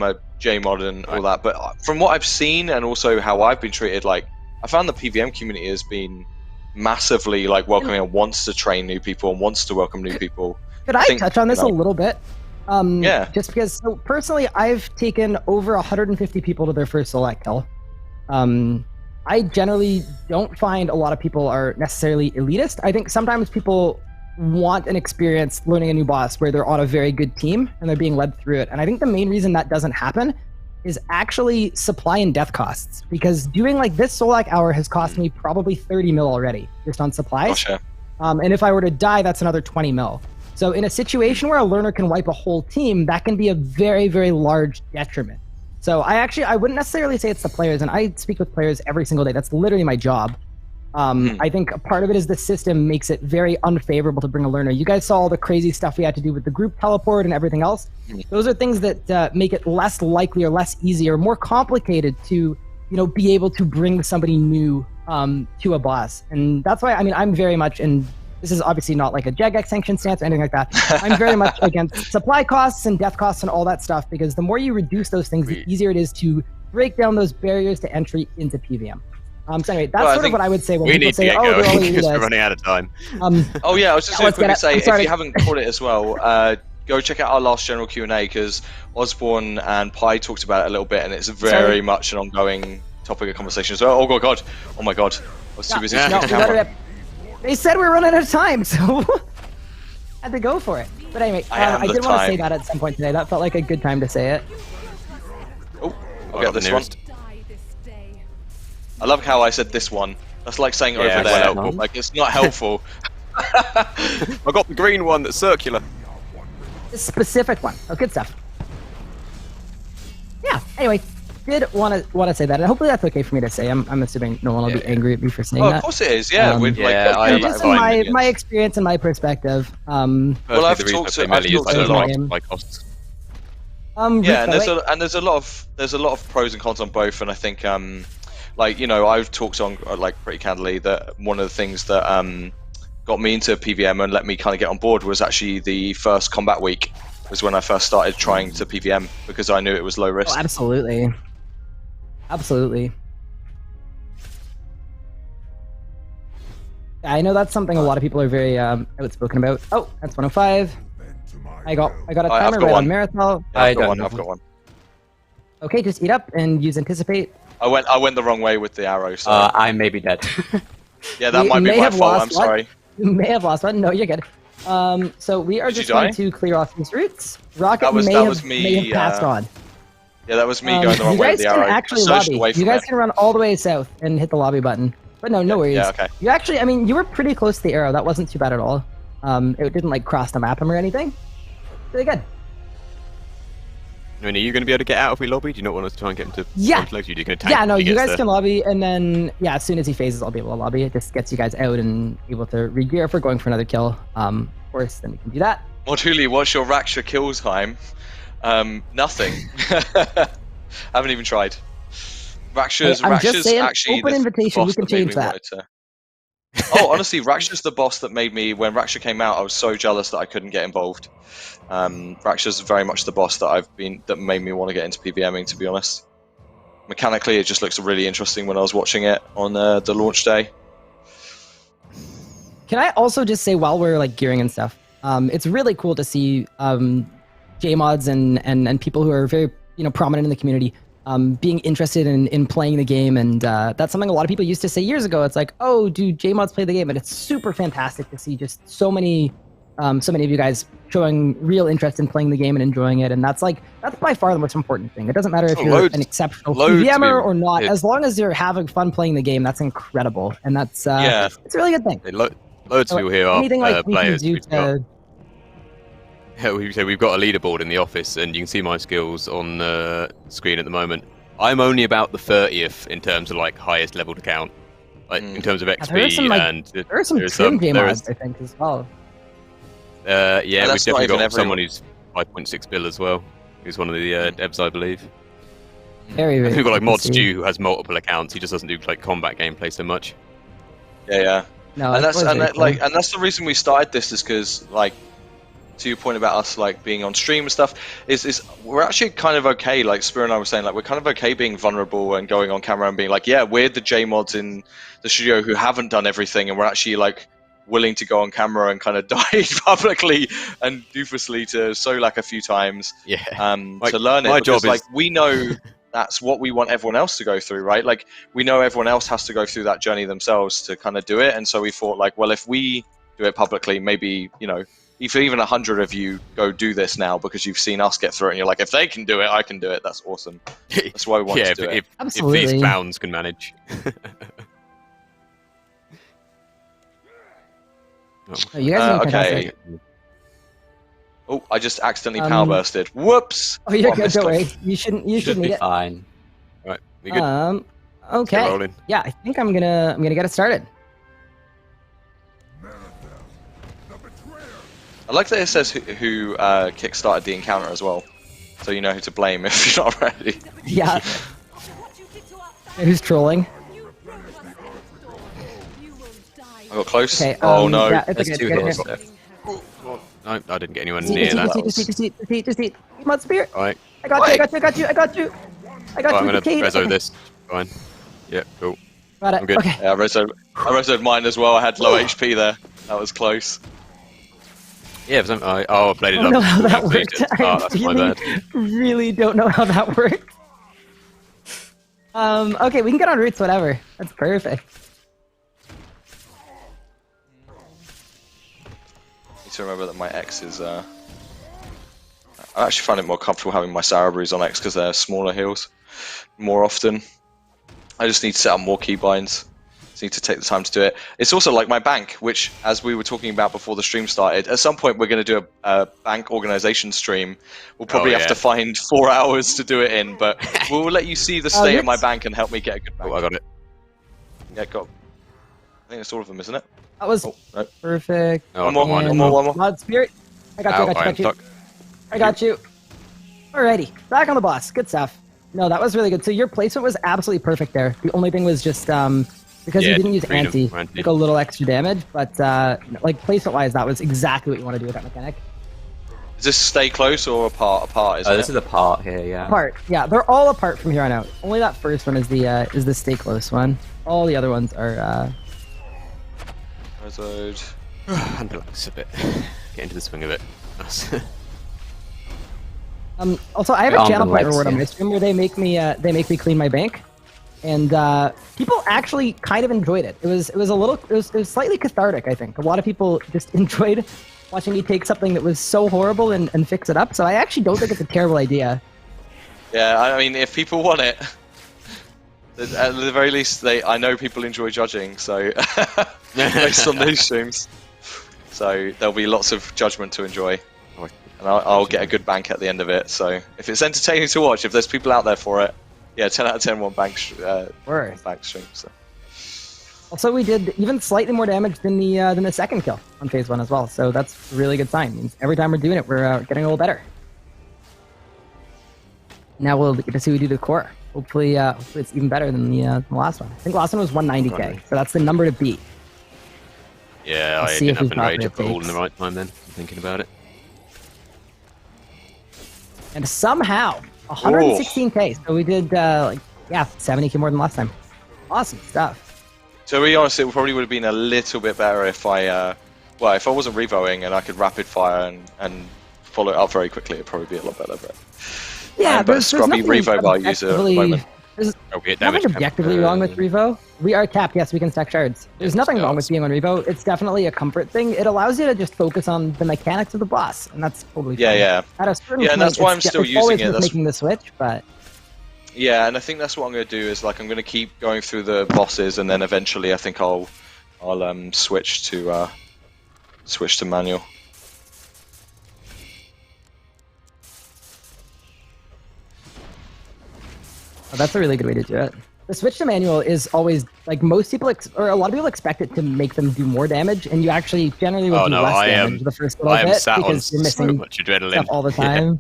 a J-mod and all that, but from what I've seen and also how I've been treated, like, I found the PvM community has been massively, like, welcoming and wants to train new people and wants to welcome new people. Could I touch on this a little bit? Yeah. Just because, so personally, I've taken over 150 people to their first Solak kill. I generally don't find a lot of people are necessarily elitist. I think sometimes people want an experience learning a new boss where they're on a very good team and they're being led through it. And I think the main reason that doesn't happen is actually supply and death costs. Because doing like this Solak hour has cost me probably 30 mil already, just on supplies. Gotcha. And if I were to die, that's another 20 mil. So in a situation where a learner can wipe a whole team, that can be a very, very large detriment. So I wouldn't necessarily say it's the players, and I speak with players every single day. That's literally my job. I think a part of it is the system makes it very unfavorable to bring a learner. You guys saw all the crazy stuff we had to do with the group teleport and everything else. Those are things that make it less likely or less easy or more complicated to, you know, be able to bring somebody new to a boss. And that's why, I mean, I'm very much in. This is obviously not like a Jagex sanction stance or anything like that. I'm very much against supply costs and death costs and all that stuff, because the more you reduce those things, the easier it is to break down those barriers to entry into PvM. So anyway, that's sort of what I would say when people say, oh, they're all because we're elitist. running out of time. Oh yeah, I was just going to quickly say, if sorry. you haven't caught it as well, go check out our last general Q&A, because Osborne and Pi talked about it a little bit, and it's very much an ongoing topic of conversation as well. Oh god, oh my god, I was too busy to No, the camera. they said we were running out of time, so had to go for it. But anyway, I did want to say that at some point today. That felt like a good time to say it. Oh, I'll get this one. Die this day. I love how I said this one. That's like saying over there. well, Like, it's not helpful. I got the green one that's circular. This specific one. Oh, good stuff. Yeah, anyway, did want to say that, and hopefully that's okay for me to say. I'm assuming no one will be angry at me for saying Oh, that. of course it is. Yeah, Just in my experience and my perspective. Well, I've talked to a lot. My costs. Yeah, and there's a lot of pros and cons on both, and I think like, you know, I've talked on like pretty candidly that one of the things that got me into PvM and let me kind of get on board was actually the first combat week. Was when I first started trying to PvM, because I knew it was low risk. Oh, absolutely. Absolutely. I know that's something a lot of people are very outspoken about. Oh, that's 105. I got a timer right on Marathon. Yeah, I've got one. Okay, just eat up and use anticipate. I went the wrong way with the arrow. So I may be dead. yeah, that might be my fault. I'm sorry. You may have lost one. No, you're good. So we are just going to clear off these routes. Rocket may have passed on. Yeah, that was me going the wrong way with the arrow. You guys can actually Surged lobby. away from You guys it. can run all the way south and hit the lobby button. But no worries. Yeah, okay. You actually, I mean, you were pretty close to the arrow. That wasn't too bad at all. It didn't like cross the map him or anything. Really good. I mean, are you going to be able to get out if we lobby? Do you not want us to try and get him to? Yeah. You're going to tank Yeah, no, if he you gets guys there? can lobby, and then as soon as he phases, I'll be able to lobby. It just gets you guys out and able to re-gear if we're going for another kill. Of course, then we can do that. Moduli, what's your Raksha kill time? Nothing. Haven't even tried. Raksha's I'm just saying, actually open the invitation, boss we can that made change me that. wanted to- Oh, honestly, Raksha's the boss that made me, when Raksha came out, I was so jealous that I couldn't get involved. Raksha's very much the boss that made me want to get into PvMing, to be honest. Mechanically, it just looks really interesting when I was watching it on the launch day. Can I also just say, while we're like gearing and stuff, it's really cool to see JMods and people who are very prominent in the community being interested in playing the game, and that's something a lot of people used to say years ago. It's like, oh, do JMods play the game? And it's super fantastic to see just so many of you guys showing real interest in playing the game and enjoying it, and that's by far the most important thing. It doesn't matter if you're an exceptional PvMer or not, as long as you're having fun playing the game, that's incredible, and that's it's a really good thing. Loads of people here are Anything like we can players. do to... We've got a leaderboard in the office, and you can see my skills on the screen at the moment. I'm only about the 30th in terms of like highest level to count, like in terms of XP. There are some trim JMods, I think, as well. Yeah, we've that's not definitely even got someone everyone. who's 5.6 bill as well, who's one of the devs, I believe. Very, very We've got like good Mod to see. Stew, who has multiple accounts. He just doesn't do like combat gameplay so much. Yeah. No, And it's that's very cool. and that's the reason we started this, is because like, to your point about us like being on stream and stuff, is we're actually kind of okay. Like Spear and I were saying, like we're kind of okay being vulnerable and going on camera and being like, yeah, we're the JMods in the studio who haven't done everything, and we're actually like willing to go on camera and kind of die publicly and doofusly to Solak a few times, Yeah. to learn it. My Because job is like we know that's what we want everyone else to go through, right? Like we know everyone else has to go through that journey themselves to kind of do it, and so we thought like, well, if we do it publicly, maybe if even 100 of you go do this now because you've seen us get through it, and you're like, if they can do it, I can do it. That's awesome. That's why we want to do it. If Absolutely. these clowns can manage. Oh, you guys are doing Okay. fantastic. Oh, I just accidentally power bursted. Whoops! Oh, you're What a good. Don't worry. misclick. You shouldn't Should need be it. fine. Right, we good? Okay. Get rolling. Yeah, I think I'm gonna get it started. I like that it says who kickstarted the encounter as well, so you know who to blame if you're not ready. Yeah. What you did to our family, Who's trolling? you broke us out the door. You will die. I got close. Okay. Oh no! Yeah, it's There's okay. two Get it heals here. left. No, I didn't get anyone Just near eat, that. just eat. Come on, Spear. Alright, I got you. I got you. I'm with gonna the cane. rezo Okay. this. Fine. Yeah, cool. Got it. I'm good. Okay. Yeah, I resoed mine as well. I had low HP there. That was close. Yeah, I played it I don't up. know how that before you worked. did. I Oh, that's my bad. really don't know how that worked. Okay, we can get on roots, whatever. That's perfect. Need to remember that my X is. I actually find it more comfortable having my Sarabrews on X because they're smaller heals more often. I just need to set up more keybinds. Just need to take the time to do it. It's also like my bank, which, as we were talking about before the stream started, at some point we're going to do a bank organization stream. We'll probably have to find 4 hours to do it in, but we'll let you see the state of my bank and help me get a good bank. Oh, I got it. Yeah, got. I think it's all of them, isn't it? That was Oh, no. perfect. Oh, One more, come on. one more, one more. Blood Spirit. I got you. Ow, I am stuck. I got you. Alrighty, back on the boss. Good stuff. No, that was really good. So your placement was absolutely perfect there. The only thing was just because you didn't use anti, took a little extra damage, but like placement-wise, that was exactly what you want to do with that mechanic. Is this stay close or apart? Apart, isn't Oh, this it? is a part here, yeah. Apart, yeah, they're all apart from here on out. Only that first one is the stay close one. All the other ones are. Resoed. And relax a bit. Get into the swing of it. Also, I have a Arms channel and partner legs, word on yeah. my stream where they make me clean my bank, and people actually kind of enjoyed it. It was slightly cathartic. I think a lot of people just enjoyed watching me take something that was so horrible and fix it up. So I actually don't think it's a terrible idea. Yeah, I mean, if people want it, at the very least, I know people enjoy judging, so based on these streams, so there'll be lots of judgment to enjoy, and I'll get a good bank at the end of it. So if it's entertaining to watch, if there's people out there for it, yeah, 10 out of 10 one bank stream. So. Also, we did even slightly more damage than the second kill on phase 1 as well, so that's a really good sign. It means every time we're doing it, we're getting a little better. Now we'll get to see what we do to the core. Hopefully it's even better than the last one. I think the last one was 190k, so that's the number to beat. Yeah, I didn't have rage to put all in the right time then, I'm thinking about it. And somehow, 116k, so we did, 70k more than last time. Awesome stuff. To be honest, it probably would have been a little bit better if if I wasn't revoing and I could rapid fire and follow it up very quickly, it'd probably be a lot better, but... Yeah, but scrubby revo by user at the moment. There's nothing objectively wrong with revo. We are capped, yes, we can stack shards. There's nothing wrong with being on revo. It's definitely a comfort thing. It allows you to just focus on the mechanics of the boss, and that's totally fine. Yeah. At a certain point, and that's why I'm still using it. That's making the switch, but... Yeah, and I think that's what I'm going to do is I'm going to keep going through the bosses, and then eventually I think I'll switch to manual. Oh, that's a really good way to do it. The switch to manual is always, like, most people, or a lot of people expect it to make them do more damage, and you actually generally will do less damage the first little bit because you're missing so much adrenaline stuff all the time. Yeah.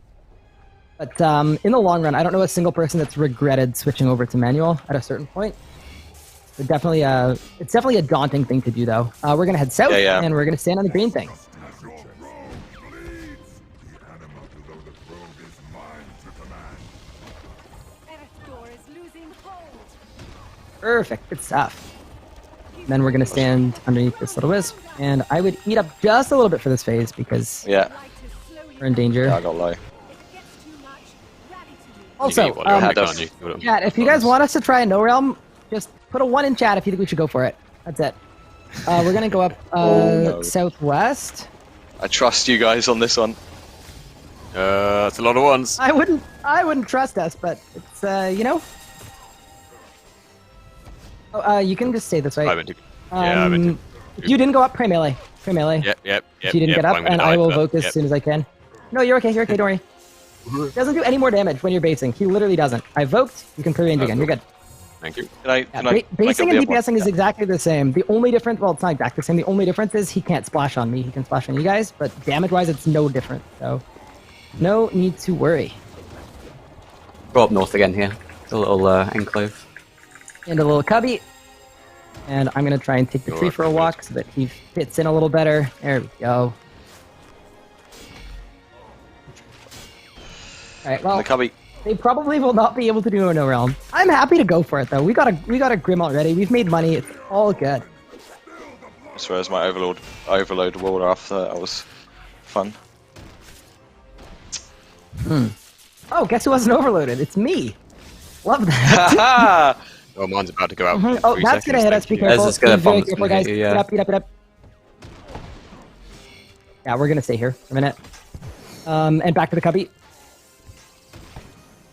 But in the long run, I don't know a single person that's regretted switching over to manual at a certain point. But definitely, it's definitely a daunting thing to do, though. We're gonna head south, and we're gonna stand on the green thing. Perfect, good stuff. And then we're gonna stand underneath this little wisp, and I would eat up just a little bit for this phase because we're in danger. Yeah, I got low. Also, chat, if you guys want us to try a no realm, just put a 1 in chat if you think we should go for it. That's it. We're gonna go up southwest. I trust you guys on this one. That's a lot of ones. I wouldn't trust us, but it's you know. Oh, you can just stay this way. I went to, I went to. If you didn't go up, pray melee. Pray melee. Yep. If you didn't get up, and I will evoke as soon as I can. No, you're okay, don't worry. He doesn't do any more damage when you're basing. He literally doesn't. I evoked, you can pre-range again, you're good. Thank you. Basing and DPSing is exactly the same. The only difference, well, it's not exactly the same. The only difference is he can't splash on me. He can splash on you guys, but damage-wise, it's no different. So, no need to worry. Go up north again here. It's a little enclave. And a little cubby. And I'm going to try and take the tree for a walk so that he fits in a little better. There we go. Alright, well, they probably will not be able to do a no realm. I'm happy to go for it, though. We got a Grim already. We've made money. It's all good. I swear, as my overload wall after that was fun. Oh, guess who wasn't overloaded? It's me. Love that. Oh, mine's about to go out. Oh, that's gonna hit us. Be careful. Be very careful, guys. Get up. Yeah, we're gonna stay here for a minute. And back to the cubby.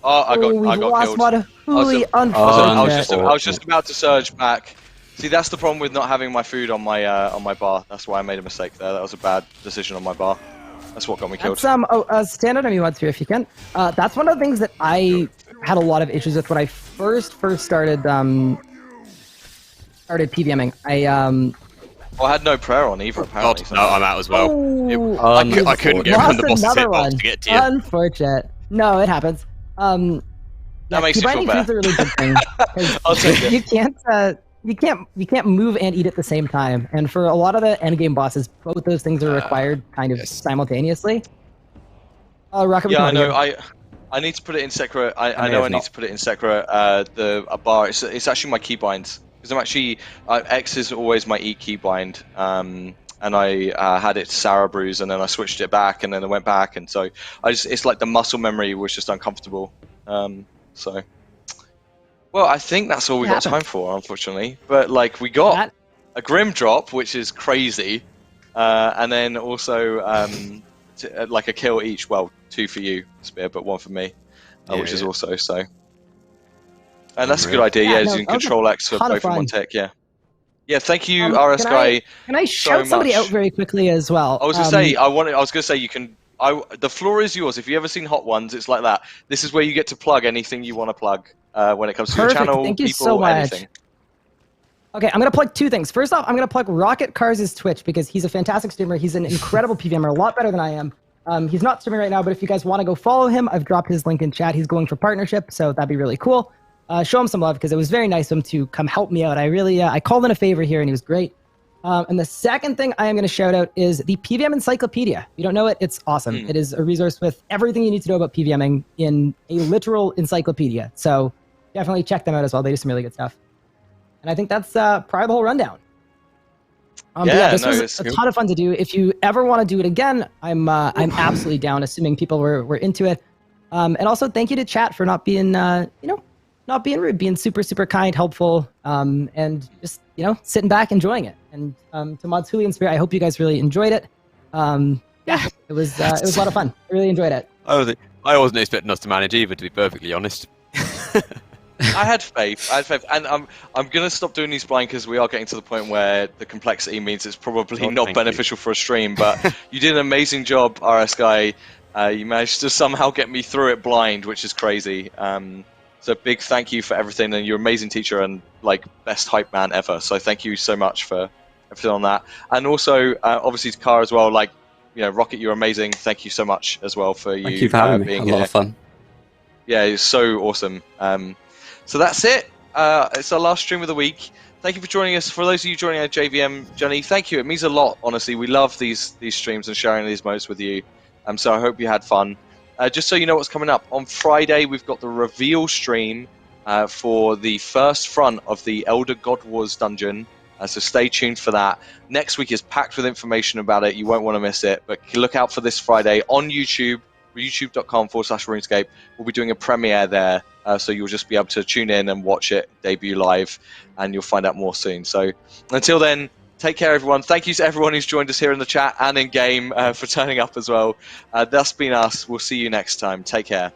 Oh, I got killed. I was just about to surge back. See, that's the problem with not having my food on my bar. That's why I made a mistake there. That was a bad decision on my bar. That's what got me killed. Stand on MMORPG here if you can. That's one of the things that I had a lot of issues with when I first started PvMing. I had no prayer on either, apparently. No, I'm out as well. I couldn't get from the boss's hitbox to get to you. Unfortunate. No, it happens. That makes you feel better. A really good thing. I'll take it. You can't move and eat at the same time, and for a lot of the endgame bosses, both those things are required kind of simultaneously. Rocket, yeah, I know. I need to put it in separate. I know I need to put it in separate. A bar. It's actually my keybind because I'm actually X is always my eat keybind. And I had it Sarah Brews, and then I switched it back, and then I went back, and so it's like the muscle memory was just uncomfortable. So, well, I think that's all we got time for, unfortunately. But like, we got a Grim drop, which is crazy, and then also like a kill each. Well, 2 for you, Spear, but 1 for me. which is yeah. also so. And that's a good Unreal. idea. Yeah, Yeah, no, using that was a Control X for ton of both in one fun. tick. Yeah. Yeah, thank you, Can RuneScape. I shout somebody much. out very quickly as well? I was gonna say, I was gonna say you can. The floor is yours. If you ever seen Hot Ones, it's like that. This is where you get to plug anything you want to plug when it comes to your Perfect. channel, Thank you people, so much. anything. Okay, I'm gonna plug two things. First off, I'm gonna plug Rocket Cars' Twitch because he's a fantastic streamer. He's an incredible PvMer, a lot better than I am. He's not streaming right now, but if you guys want to go follow him, I've dropped his link in chat. He's going for partnership, so that'd be really cool. Show him some love because it was very nice of him to come help me out. I really, I called in a favor here, and he was great. And the second thing I am going to shout out is the PvM Encyclopedia. If you don't know it, it's awesome. It is a resource with everything you need to know about PvMing in a literal encyclopedia. So definitely check them out as well. They do some really good stuff. And I think that's probably the whole rundown. This was a ton of fun to do. If you ever want to do it again, I'm absolutely down, assuming people were into it. And also thank you to chat for not being, not being rude, being super, super kind, helpful, and just, sitting back, enjoying it. And to Mods Hooli and Spear, I hope you guys really enjoyed it. Yeah, it was a lot of fun. I really enjoyed it. I wasn't expecting us to manage either, to be perfectly honest. I had faith, and I'm gonna stop doing these blind because we are getting to the point where the complexity means it's probably not beneficial for a stream. But you did an amazing job, RuneScape. You managed to somehow get me through it blind, which is crazy. So big thank you for everything, and you're an amazing teacher and best hype man ever. So thank you so much for everything on that, and also obviously to Car as well. Rocket, you're amazing. Thank you so much as well for Thank you for having me. being a lot here. of fun. Yeah, it's so awesome. So that's it. It's our last stream of the week. Thank you for joining us. For those of you joining our JVM journey, thank you. It means a lot, honestly. We love these streams and sharing these moments with you. So I hope you had fun. Just so you know what's coming up, on Friday we've got the reveal stream for the first front of the Elder God Wars dungeon. So stay tuned for that. Next week is packed with information about it. You won't want to miss it. But look out for this Friday on YouTube, youtube.com/RuneScape. We'll be doing a premiere there. So you'll just be able to tune in and watch it debut live, and you'll find out more soon. So until then, take care, everyone. Thank you to everyone who's joined us here in the chat and in game for turning up as well. That's been us. We'll see you next time. Take care.